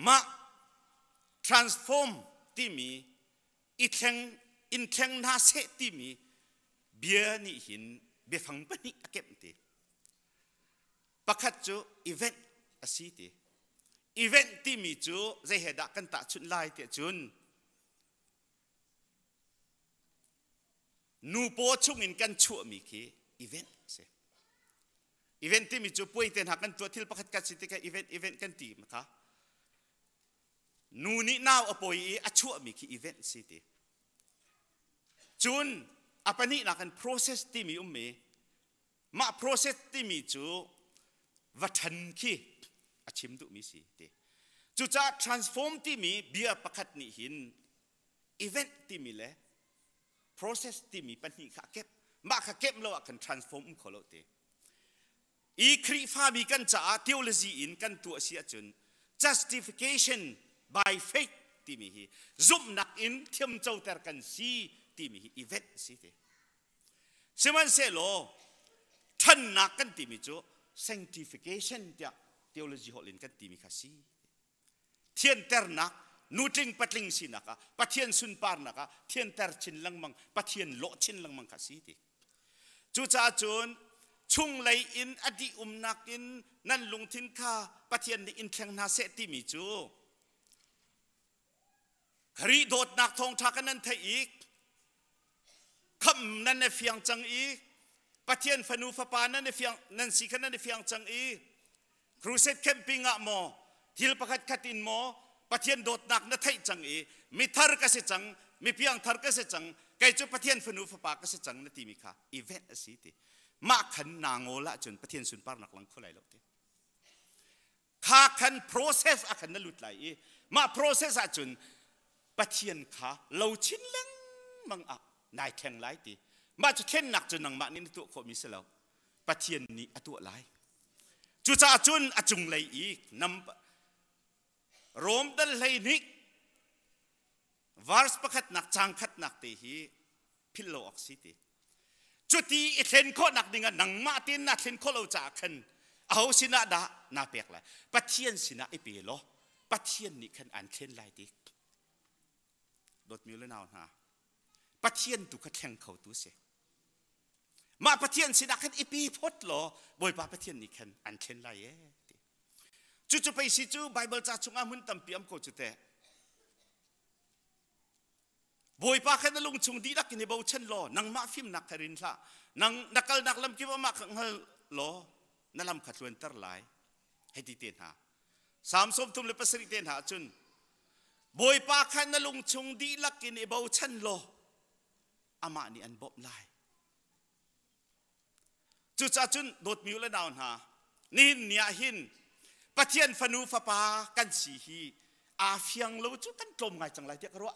มา transform ที่มีอินแข่งนาเซที่มีเบียนี่หินเบียฟังปนิอาเก็บตีประคัดจูอีเวนต์อาศีตีอีเวนต์ที่มีจูจะเหตุกันตาชุนไล่เตจุนนูโปชุ่งอินกันชั่วมีคีอีเวนต์เสอีเวนต์ที่มีจูป่วยเต็นหักกันตัวที่ประคัดกันสิทธิ์กันอีเวนต์กันตีมั้งคะนูนี่น่าวอป่วยอัชั่วมีคีอีเวนต์สิทีจุนอปนินักกัน process ที่มีเมมา process ที่มีจูวัฒนคีอาชิมดุมีสิทีจูจะ transform ที่มีเบียประคัดนี่หินอีเวนต์ที่มีเลย process ที่มีปัญหาข้าเก็บมาข้าเก็บเราอาจจะ transform ขลุ่ยอีครีฟ้ามีกันจ้า theology อินกันตัวเสียจน justification by faith ที่มีซุ่มนักอินเทียมเจ้าแต่กันสีที่มี event สิเดสมันเสโลท่านนักกันที่มีจู sanctification เดีย theology หอลินกันที่มีข้าสีเทียนเตอร์นักนูจิงปัดลิงสินักปัทเทียนสุนปาร์นักเทียนเตอร์ชินลังมังปัทเทียนโลชินลังมังข้าสีเดจูจ่าจุนชุงเลยอินอดีนักอินนั่นลงทิ้งข้าปัทเทียนอินแข่งนาเซที่มีจูครีโดดนักทองทักนั้นเทอีกคำนั้นในเฟียงจังอีปัทเทียนฟนูฟปานั้นในเฟียงนั่นสิขันนั้นในเฟียงจังอีครูเซตแคมปิ้งอะโมทิลประคัดขัดอินโมปัทเทียนโดดนักนั่นเทจังอีมีทาร์กเสจังมีเพียงทาร์กเสจังไกจูปัทเทียนฟนูฟปากเสจังนั่นที่มีค่ะอีเวนต์สิทีมาขันนางโอละจนปัทเทียนสุนปาร์นักหลังคนไหลลงทีข้าขัน process อาขันนั่นหลุดไหลมา process อาจนปัทเทียนขาเราชินเล่งมังอ่ะนายแข่งไล่ตีมาจะเข่นหนักจนหนังมานี่ตัวโคมิสแล้วปัทเทียนนี้ตัวไล่จุจ่าจุนจุงเลยอีกนำโรมดัลเลยนิกวาร์สประคัดหนักจางคัดหนักตีฮีพิลโลออกซิตีจุดที่เข่นข้อหนักดิ่งหนังมาตีนนักเข่นข้อเราจ่าขันเอาสินะดานาเปียกเลยปัทเทียนสินะไอเปียโลปัทเทียนนี่ขันอันเข่นไล่ตีโดดมิวเลนาวนะปัทเทียนตุกแข่งเขาตัวเสมาปัทเทียนสินักขันอีปีพดหรอบอยปาปัทเทียนนี่ขันอันเข่นไล่จู่ๆไปสิจู่ไบเบิลจ่าจุงอามุนตั้มเปียมโคจุเตะบอยปาขันลุงจุงดีนักกินเบาเช่นหรอนังมาฟิมนักคารินละนังนักกลนักลำกิบมาขังหรอนั่นลำขัดลวนเตอร์ไลให้ตีเตียนหาสามสมทุมเลยปัสริเตียนหาจุนบอยปาขันนลุงชงดีลักกินเบาชันโลอามานี่อันบบไลจุดจุนโดดมิวและดาวน์หานี่เนียหินปัทเทียนฟนูฟปากันสีฮีอาเฟียงเราจุกันกลมไงจังไรเด็กรัว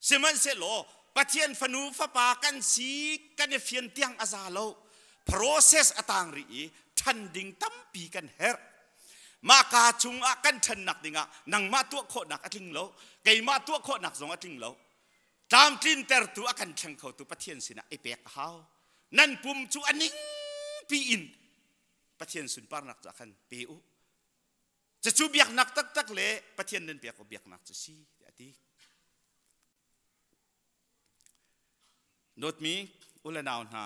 เสมันเสโลปัทเทียนฟนูฟปากันสีกันเฟียนเตียงอาซาโล process อตางรีทันดิ่งตั้มปีกันเฮร์มากาจุงอากันทันหนักดิ่งอ่ะนังมาตัวโคหนักทิ้งโลไก่มาตัวโคหนักสองทิ้งโลตามทินเตอร์ตัวอากันแข่งเขาตัวปัทเทียนสินะไอเปียกเขานั่นปุ่มจูอันนิ่งปีอินปัทเทียนสุนปาร์นักจากกันปีอุจะจูเบียกนักตักเละปัทเทียนนั่นเปียกก็เบียกนักจะซีเดี๋ยวที่โนดมีอุลนาวนา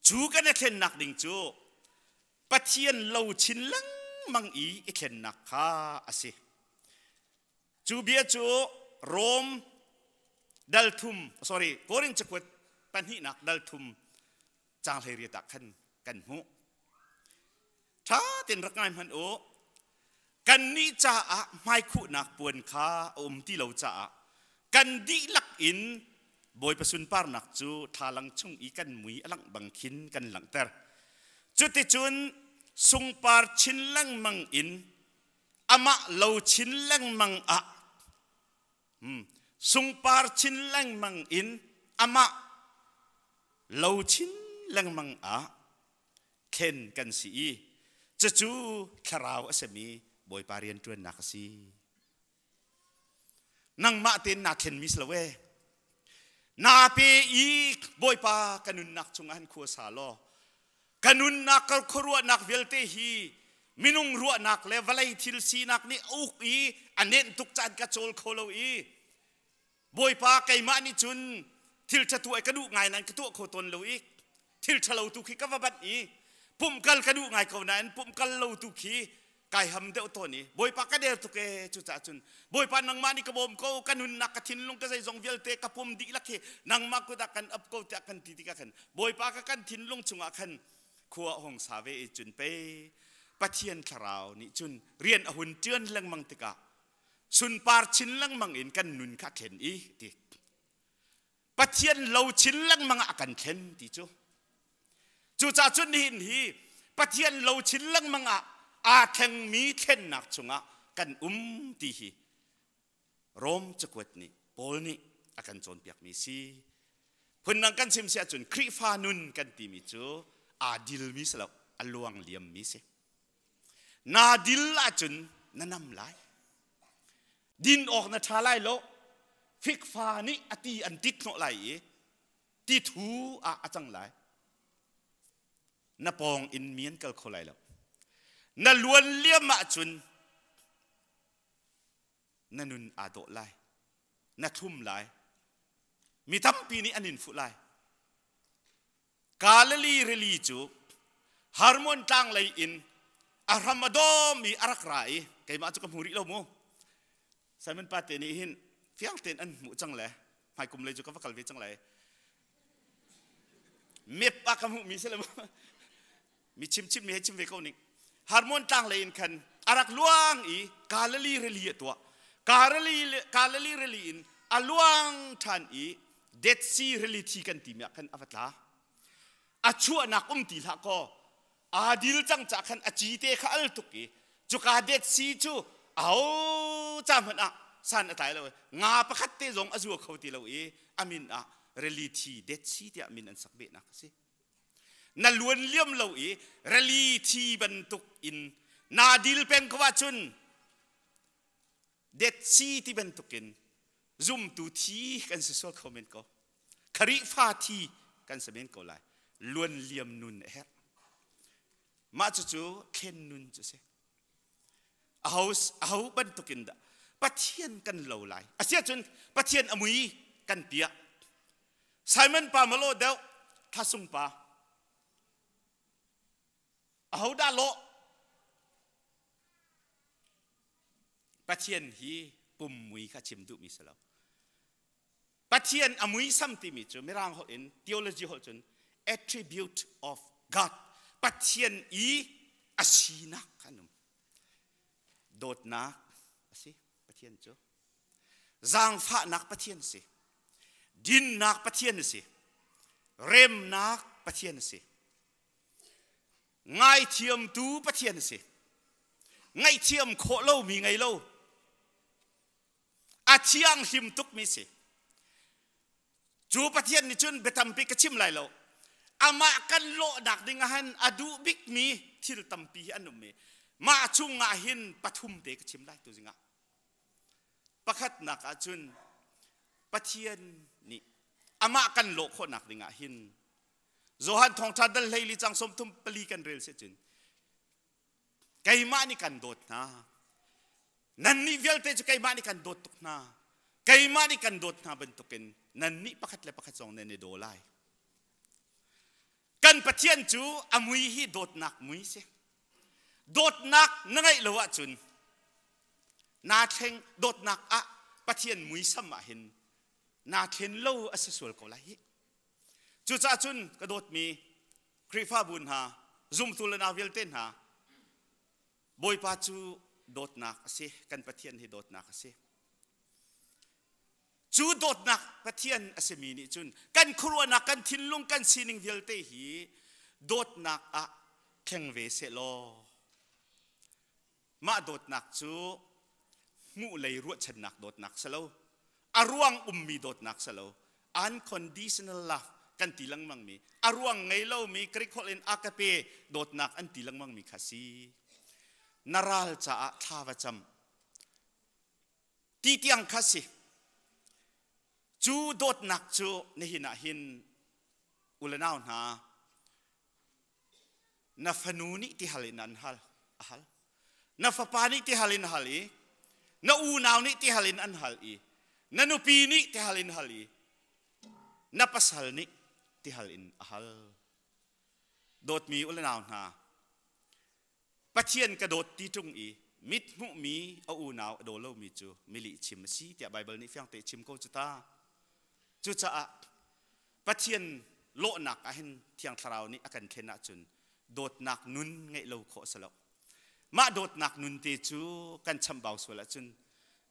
จูกันเนี่ยเข่นหนักดิ่งจูปัทเทียนเราชินลังมังอีเข่นหนักข้าอาศัยจูเบียจูโรมดัลทุม sorry โกรินจะกวดปัญหาหนักดัลทุมจางเฮียตักขันกันหูถ้าเต็นรักงานมันโอกันนี้จะไม่คู่หนักปวนข้าที่เราจะ กันดีลักอินบอยประสุนปาร์นักจูทาลังชงอีกันมุยอลังบังคินกันหลังเตอร์จุดที่จุนสุงปาร์ชินลังมังอินอามาเลาชินลังมังอะสุงปาร์ชินลังมังอินอามาเลาชินลังมังอะเข็นกันสีจะจูคาราวเสมีบอยปาเรียนจวนนักสีนังมาเต็นนักเข็นมิสลาเวนาเปอีบอยปากันุนนักจงอันขัวสาลอกันุนนักครัวนักเวลเตฮีมินุงรัวนักเลวไลทิลซีนักนี่อุกอีอันเน้นทุกจานกระโจลโคโลอีบอยปาไก่มานี่จุนทิลจะตัวกระดูกไงนั้นกระตัวโคตนโลอีทิลจะเล่าตุกีกับบัดอีปุ่มกัลกระดูกไงเขานั้นปุ่มกัลเล่าตุกีไก่หำเดียวตัวนี้บอยปากระเดียวตุกเอจุจ่าจุนบอยปานังมานี่กระบอมเขากันุนนักกระทินลงกระใส่ซองเวลเตกระปุ่มดีลักเฮนังมากุตะกันอับเขาจะกันตีติกันบอยปากกันทินลงจุงอากันขัวหงสาเวจุนเปปะเทียนคราวนี่จุนเรียนอหุนเจือนลังมังติกาสุนปาร์ชินลังมังอินกันนุนข้าเข็นอีติปะเทียนเราชินลังมังอากันเข็นติจูจ่าจุนหินฮีปะเทียนเราชินลังมังอาแทงมีเข็นหนักจุงกันตีฮีรมจักวดนี่โพลนี่อากันโจนเปียกมีซีพนังกันซิมเสียจุนครีฟานุนกันตีมิจูอาดิลมิสลาวอลวงเลียมมิเซนาดิลอาจุนนั่นนำไลดินออกนาทาไลโลฟิกฟานี่อตีอันติดโนไลตีทูอาจังไลนาปองอินเมียนกัลโคไลแล้วนาล้วนเลียมอาจุนนานุนอาโดไลนาทุ่มไลมีทั้งปีนี้อันนินฟุไลกาลลีเรลีจูฮาร์โมนตังไลอินอารามดอมีอารักไรไก่มาจุกมูริโลโมสายมันปาเตนี่หินเฟียงเตนอันหมูจังเลยหายกุมเลยจุกฟักกัลเวจังเลยเม็ดปากมูมีเสลมมีชิมมีให้ชิมเวก้านิฮาร์โมนตังไลอินคันอารักลวงอีกาลลีเรลีตัวกาลลีเรลีอินอลวงทันอีเด็ดซีเรลีทีกันตีเมียกันอวตารอาชัวนักตีละก็อาดิลจังจากขันอาจีเตข้าอัลตุกีจุกาเด็ดซีจูเอาจำมันสันอะไรเลยงาประคัตเตจงอาจูเขาตีเราอามินเรลีทีเด็ดซีที่อามินอันสักเบนักสินั่นล้วนเลี่ยมเราเรลีทีบรรทุกอินนาดิลเป็นกว่าจุนเด็ดซีที่บรรทุกินซุ่มตูทีกันสิโซคอมเมนต์ก็คาริฟาทีกันสเมนก็ไลล้วนเลี่ยมนุนเฮมาจู่ๆเข็นนุนจะเสเอาบรรทุกินดะปะเทียนกันเหล่าไหลอาเซียจนปะเทียนอมุยกันเปียไซมอนปามาโลเดวท่าซุงปาเอาดาโลปะเทียนฮีปุ่มมุยข้าชิมดุมิสลาวปะเทียนอมุยซัมติมิจูไม่ร่างเขาเอง theology เขาจน attribute of God ปะเทียนอาชีนักขนมโดดนักสิปะเทียนจูจางฟ้านักปะเทียนสิดินนักปะเทียนสิเร็มนักปะเทียนสิง่ายเทียมตูปะเทียนสิง่ายเทียมโคเล่ามีไงเล่าอาเทียงหิมตุกมีสิจูปะเทียนนี่จุนเบตัมปีกชิมไรเล่าอามากันโลดักดิ่งหันอดูบิกมีที่ตัมปีอันนุ่มเมมาชุงอาหินปฐุมเด็กชิมได้ตัวจริงอ่ะประคัดนักอาจุนปะเทียนนี่อามากันโลคนนักดิ่งหินโจฮันทองทัดเลยลิจังสมทุมปลีกันเรลเสจุนไก่มานี่กันโดดนะนั่นนี่เวลเตจุไก่มานี่กันโดดตุกนะไก่มานี่กันโดดนะเป็นตุกินนั่นนี่ประคัดเลยประคัดสองนั่นนี่โดไลกันปะเทียนจูอามุยฮีโดดนักมุยเสโดดนักนั่งไงละวะจุนนาเทงโดดนักปะเทียนมุยซ้ำมาเห็นนาเทนเล่าอัศสวลก็ไลจุจ่าจุนกระโดดมีครีฟ้าบุญหาซุ่มตุลนาเวลเต้นหาบอยปาจูโดดนักเสกันปะเทียนให้โดดนักเสจ จูโดดนักปะเทียนอสมีนิจุนกันครัวนักกันทินลุงกันซีนิงเวลเตหีโดดนักอะแข่งเวเสโลมาโดดนักจูงูเลยรวดชนักโดดนักสโลอารวงมีโดดนักสโลunconditional love กันตีลังมังมีอารวงไงเล่ามีคริกโคเลนอากาเปโดดนักอันตีลังมังมีขัสีนาราลจะอาท่าวจำตีเตียงขัสีจูโดดนักจูในหินาหินอุลนาวนานาฟนูนิที่ฮัลินันฮัลนาฟปานิที่ฮัลินฮัลีนาอูนาวนิที่ฮัลินอันฮัลีนานุปีนิที่ฮัลินฮัลีนาปัสฮัลนิที่ฮัลินฮัลโดดมีอุลนาวนาปะเทียนกระโดดตีจุงอีมิดมุมีอูนาวโดโลมีจูมิลิชิมซีที่ไบเบิลนี่ฟังเตชิมโกจุตาจุจ้าปะเทียนโลนักอาหินเทียงทราวนี้อากันเทนะจุนโดดนักนุนไงเราโคสลบมาโดดนักนุนเตจูกันชำเบาสวยละจุน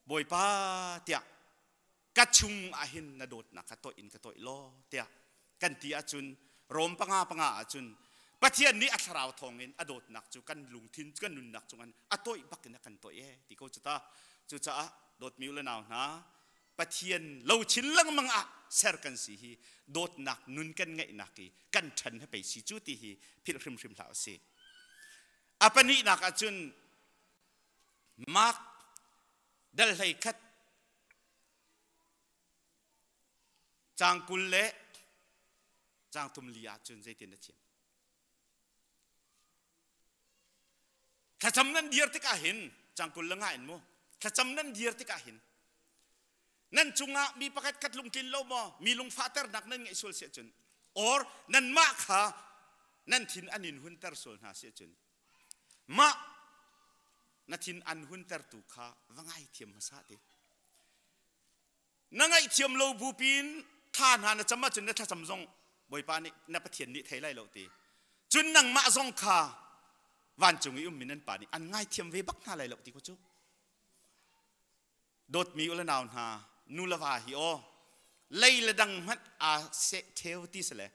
บอยป้าเตียกัดชุงอาหินนาโดดนักกระโตอินกระโตอิโลเตียกันตีอาจุนโรมปังอาอาจุนปะเทียนนี้อัตราวทองเงินอโดดนักจูกันลุงทินกันนุนนักจุงันอโตอิบักนักกันโตเอที่เขาจุตาจุจ้าโดดมิวละนาวนะปะเทียนเราชินลังมังอะเซอร์กันสิฮีโดดนักนุนกันไงนักกันฉันให้ไปสิจุติฮีพิรริมเหล่าสิอปนินักจุนมักเดลไลคัดจางกุลเละจางทุมลียจุนใจเตียนเทียมถ้าจำนั้นเดียร์ที่กาเห็นจางกุลละง่ายมั้งถ้าจำนั้นเดียร์ที่กาเห็นนั่นจุงะมีประกาศกัดลุงกินโลมอมีลุงฟาเตอร์นักนั่นไงส่วนเสียจนออร์นั่นมะค่ะนั่นทินอันนินหุนเตอร์ส่วนหาเสียจนมะนั่นทินอันหุนเตอร์ตุค่ะว่าไงเทียมมาซาตินั่งไงเทียมโลบูปินท่านหานะจำมาจนนั่นถ้าจำซงบอยปานี่นับประเทียนนี่ไทยไล่เราตีจนนั่งมะซงค่ะวันจงอีมินันปานี่อันง่ายเทียมเวบักน่าไรเราตีก็จูโดดมีอุลนาวนานูลาวาฮิโอเลยละดังมัดอาเซเทวติสเลย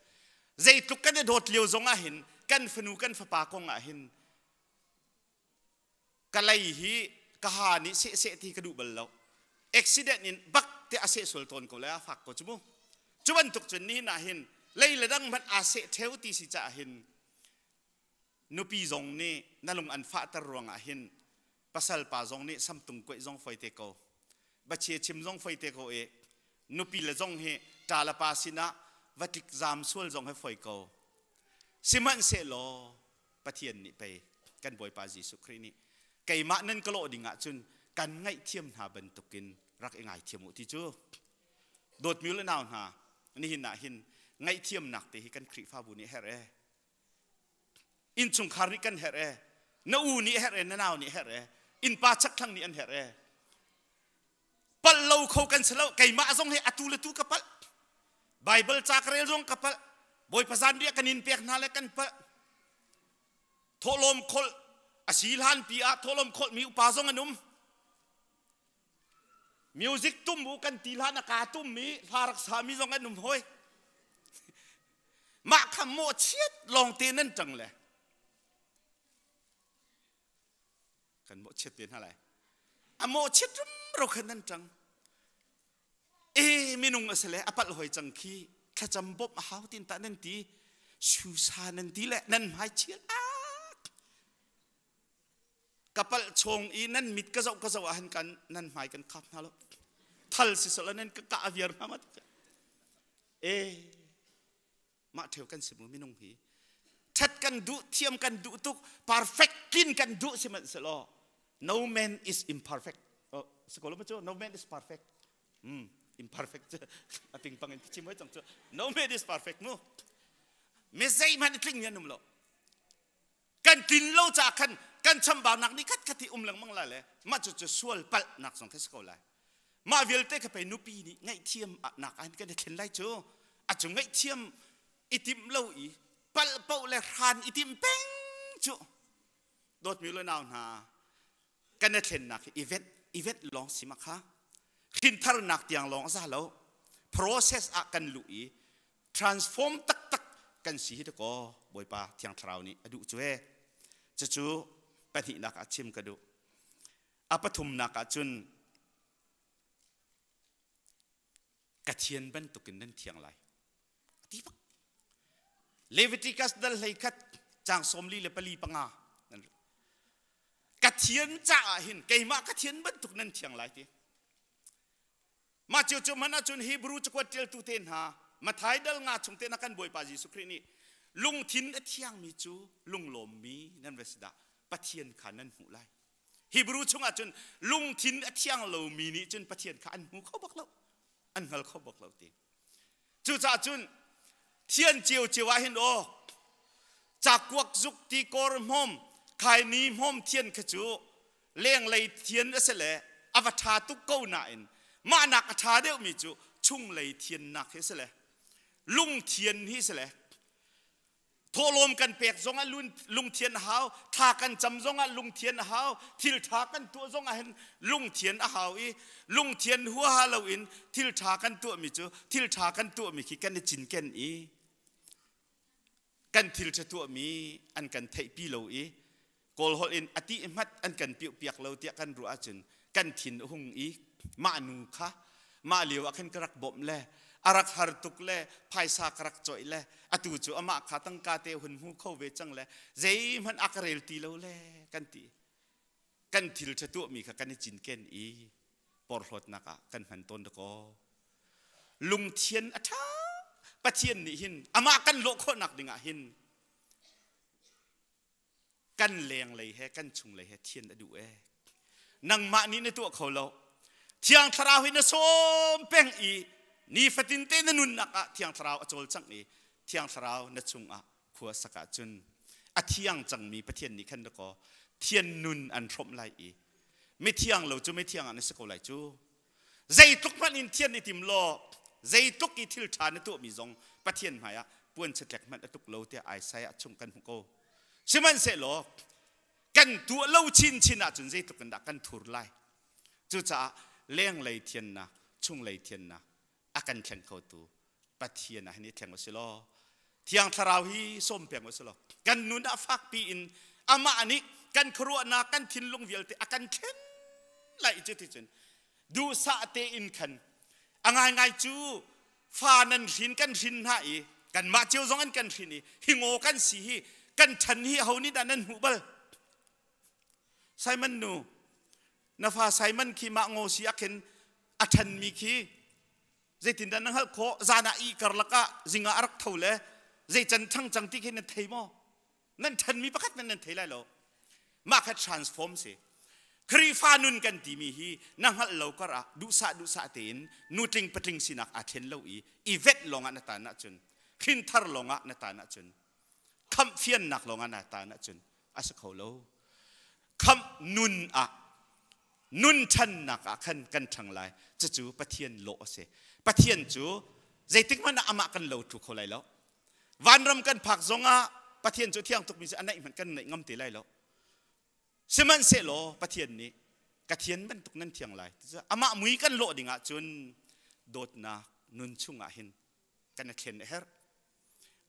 ใจตุกกันโดดเลี้ยวจงอาหินกันฟนูกันฟปากงอาหินกันเลยฮีกหานี่เสที่กระดูกบลเราอุบิเหตุนี้บักเตอาเซสุลตนก็เลยฝากก็จุบุจุบันตุกจนนี้นะหินเลยละดังมัดอาเซเทวติสิจะหินนุปีจงนี่นั่นลงอันฟ้าตะรวงอาหินภาษาป่าจงนี่ซ้ำตุงกวยจงไฟเตโกบัชเชชิมจงไฟเตโกเอนุปีละจงเฮตาลปาสินะวัติกจามส่วนจงให้ไฟโกสิมันเสโลปะเทียนนี่ไปกันบอยปาจิสุครีนี่ไก่มะนั่นก็โลดิ่งอ่ะจุนกันไงเทียมหาบรรทุกินรักไงเทียมอุทิจูโดดมิวละนาวหานี่หินหินไงเทียมหนักแต่กันครีฟ้าบุนี่เฮเรอินจุงคาริกันเฮเรนาอูนี่เฮเรนนาวนี่เฮเรอินปาชักทั้งนี่อันเฮเรปัลเราเขากันเสลาไก่มาจงให้อตุลตุกับปัลไบเบิลจากเรื่องกับปัลบอยภาษาเดียกันอินเปียกนาเลกันปัลทลมคลอาศิลฮันปีอาทลมคลมีอุปาจงอนุมมิวสิกตุ้มบุกันตีลานอากาตุ้มมีพารักษามีจงอนุมห้อยมาขโมยเชียดลองเตียนนั่นจังเลยกันโมเชียดเตียนอะไรอโมเชียดเราขนาดจังมินุงอสเลอปัลหอยจังคีข้าจำบบหาวตินตานันตีชูซานันตีแหละนั่นหายเชียดกับปัลชงอีนั่นมิดกระเจ้าหันกันนั่นหายกันขับนะลูกทัลสิสละนั่นก็กะเวียร์มามัดมาเที่ยวกันสิมุมินุงฮีชัดกันดุเทียมกันดุตุก perfect กินกันดุสิมันสโล no man is imperfect สกุลมาจ้ no man is perfect imperfect อติงปังชิมไว้จังจ้ no man is perfect นู้ไม่ใช่มันกลิ้งยันนุ่มหรอกกันกินเล่าจากกันชำบานักนี่คัดที่หลังมั่งละเลยมาจะช่วยปัลนักสองเทสโกเลยมาเวลเตก็ไปนุปีนี่ไงเทียมนักอันก็ได้เข็นไล่จ้อาจจะไงเทียมอิติมเล่าอีปัลเป่าเลยทานอิติมเป้งจ้โดดมิวเลยนาวนากันได้เข็นนักอีเวนต์ลองสิมาค่ะ ขินทาร์นักที่ยังลองซะแล้ว process กันลุย transform ตักกันสีที่ก็บ่อยป่าที่ยังทราวนี้ดูช่วยจะจูปฏินักชิมกันดูปฐุมนักจุนกระเทียนเป็นตุกินนั่นเทียงไรที่ปักเลวิติกัสดัลเลยคัดจางสมลีเลปลีปังากระเทียนจ่าหินเกยมากระเทียนเป็นตุกนั่นเทียงไรที่มาเจ้าจุมันจุนฮีบรูจะกวดเจลตุเทนหามาท้ายดัลงาชงเตนักันบ่อยป่าจิสุครีนี่ลุงทินเทียงมีจูลุงลมมีนั่นเวสดาปะเทียนขานั่นหูไลฮีบรูชงอาจุนลุงทินเทียงโลมีนี่จุนปะเทียนขาอันหูเขาบอกเราอันเขาบอกเราตีจู่จ่าจุนเทียนเจียวเจียวหินโอจากกวกจุกตีกอร์มอมขายนีมอมเทียนขจูเลี้ยงเลยเทียนเสลอวตารตุกเก้าหนาอินมาหนักชาเดียวมีจูชุ่งเลยเทียนหนักเสลลุงเทียนฮิเสลโทรลมกันเปียกซงอันลุงเทียนหาวทากันจำซงอันลุงเทียนหาวทิลทากันตัวซงอันลุงเทียนหาวอีลุงเทียนหัวฮาโลวินทิลทากันตัวมิจูทิลทากันตัวมิขี้กันจินกันอีกันทิลจะตัวมีอันกันเทปีโลอีกอลฮอลอินอติมัดอันกันเปียกเปียกเราเตียกันรัวจุนกันทินหุงอีมานูคะมาเลียวอันกระกบ่มแลอารักฮาร์ตุกเล่ภายสากรักจ่อยเล่อตูจูอามาขาตั้งกาเตหุนหูเข้าเวจังเล่เจมันอักเรลตีเราเล่กันตีกันทิลจะตัวมีค่ะกันจินเกนอีปอร์หดนักกันหันต้นตะโกลุงเทียนอัฐาปะเทียนนี่หินอามากันโลกคนนักดิ่งหินกันแรงเลยแฮกันชุงเลยแฮเทียนอดูเอนังมานี้ในตัวเขาเราเทียงทราวหินส้มเป่งอีนี่ฟัตินเตนนุนนักเทียงทราวอจลจังนี่เทียงทราวนัชุงขัวสกัดจุนเทียงจังมีประเทศนี้ขันตะกอเทียนนุนอันพรมไลอีไม่เทียงเราจะไม่เทียงอันนี้สกุลไลจูใจตุกมันอินเทียนในติมโลใจตุกอีทิลชาในตัวมีซงประเทศหายปวนเสร็จแล้วมันตุกเราเตะไอไซชงกันหุกโกใช่มันเสร็จหรอกันตัวเราชินจุนใจตุกกันดักกันถูรไลจูจะเลี้ยงเลยเทียนนะชุงเลยเทียนนะอากันแข่งเขาตัวปะเทียนนะนี่แข่งวัสโลเทียงทราวฮีส้มเปียงวัสโลกันนุนฟักปีอินอามาอันนี้กันครัวนากันทินลงเวียลติอากันเข็นไหลจุดที่จุนดูสะเตอินขันอ่างไงจูฟ้านันรินกันรินหายกันมาเจียวซองกันรินหิงโอกันสีกันฉันฮีเฮานี่ด้านนั้นหูเบลไซมันนูนาฟ้าไซมันขีมาโงสีอักเห็นอัชันมีขีใจตินดันนังฮัลโคจานาอีกรลักะจิงอารักเท่าเลยใจจันทั้งจังที่เห็นนั่นเทมอนั่นฉันมีประคัตนั่นเทไรหรอมาแค่ transform สิครีฟ้านุนกันที่มีฮีนังฮัลเราก็ระดูสะเตีนนูติงปติงสินักอาเทนเราอีเวทลงอันตานะจุนขินทาร์ลงอันตานะจุนคำเฟียนนักลงอันตานะจุนอาศัยเขาเราคำนุนชันนักขันกันทั้งหลายจะจูปะเทียนโลเสปะเทียนจูใจติ๊กมันอามากันโลทุกคนเลยแล้ววันรำกันผักซงปะเทียนจูเที่ยงตุกมีอันไหนมันกันไหนงำตีไรแล้วสมันเสโลปะเทียนนี้กะเทียนมันตุกนั่นเที่ยงไรอามามุยกันโลดิ่งจุนโดดนานุนชุงหินกันเทนเฮร์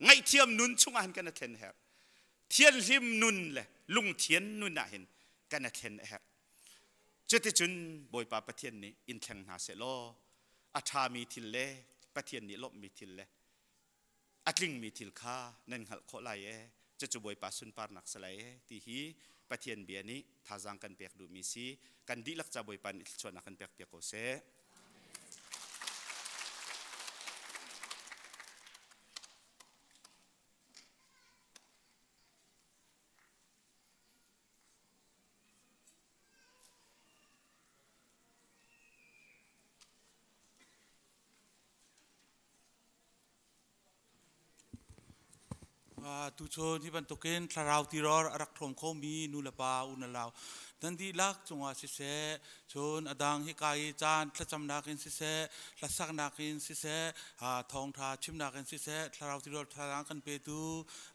ไงเทียมนุนชุงหินกันเทนเฮร์เทียนริมนุนเลยลุงเทียนนุนหินกันเทนเฮร์จุดที่จุนบอยป่าประเทศนี้อินแข่งหาเสโลอาชามีทิลเล่ประเทศนี้ลบมีทิลเล่อัดลิงมีทิลข้านั่นหัลโคไลเอจะจูบอยป่าสุนปาร์นักสไลเอที่ฮีประเทศเบียนี้ท่าจังกันเปียกดูมีซีกันดีลักจะบอยป่านิชวนนักกันเปียกโกเซ ตุชนที่บรรทุกเงินทาราวตีรอรักทมเขามีนุลปาอุนลาวดันดีลักจงว่าสิเสชนอดังฮิกายจานทจำนักเงินสิเสทสักนักเงินสิเสทองทาชิมนักเงินสิเสทาราวตีรอทารางกันเปตู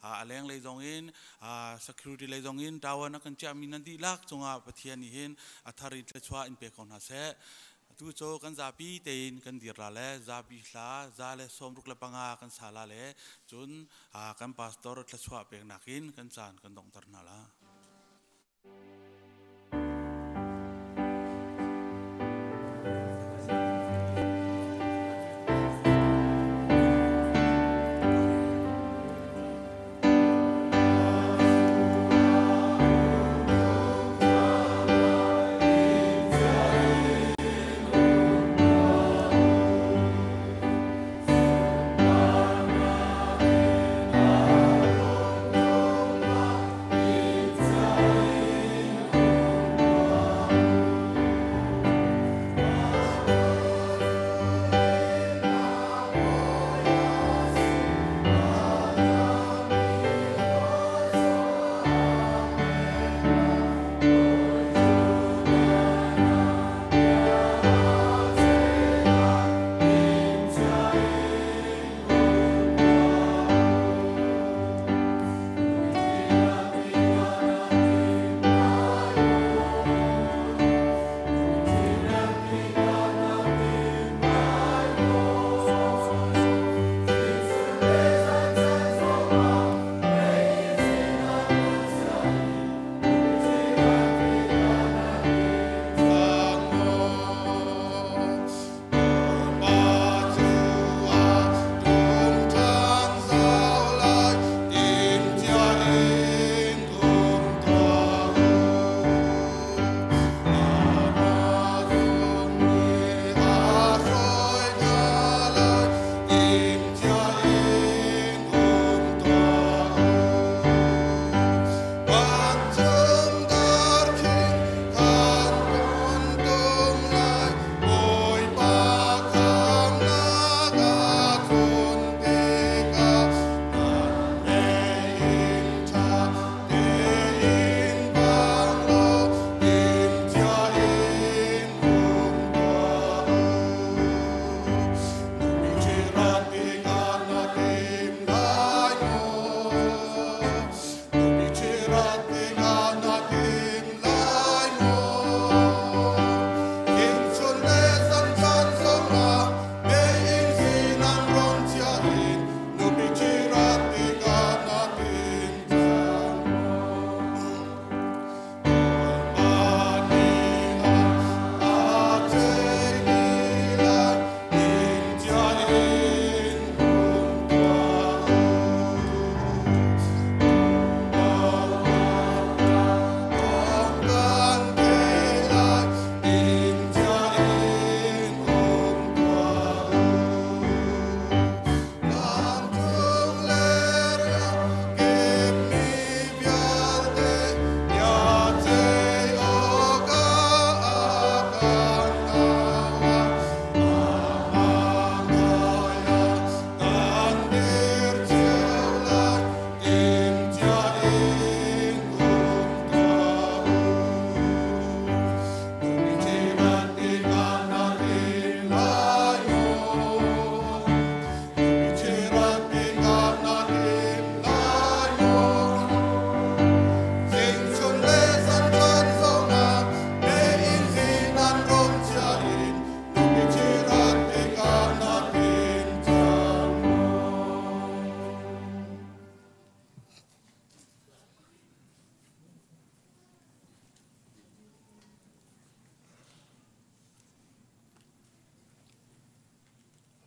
อะไรอย่างเลยจงเงินsecurity เลยจงเงินดาวันนักเงินจะมีนันดีลักจงว่าประเทศนี้เห็นทาริตเลชัวอินเปกอนหาเส tu cho kan Zarhpi tein kan dirla le Zarhpi hla za le somruk le panga kan sala le chun kan pastor tlaswa pek nakin kan chan kan dong tar na la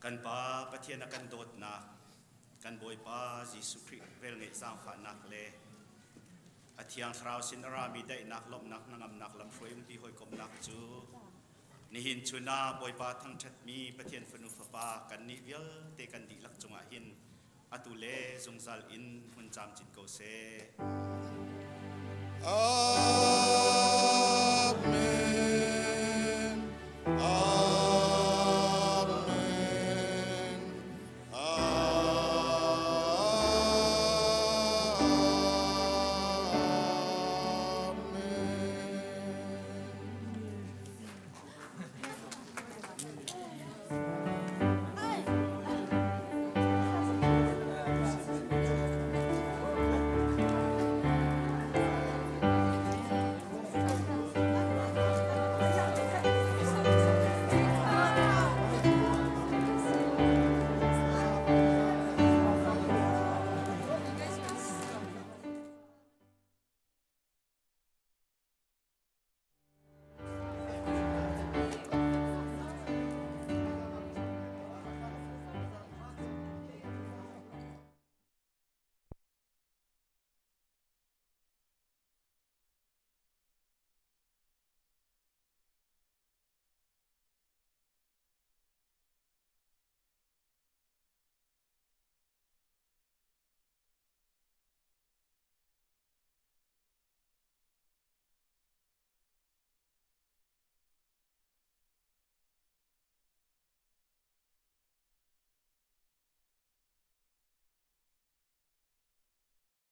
kan pa pathian kan dot na kan boy pa Jesu Christ vel ngai sang pha nak le athiang thrau sin ra mi dai nak lom nak nangam nak lam phoi ti hoi kom nak chu ni hin chuna boy pa thang that mi pathian phanu pha pa kan ni vial te kan di lak chunga hin atule zungzal in hun cham chin ko se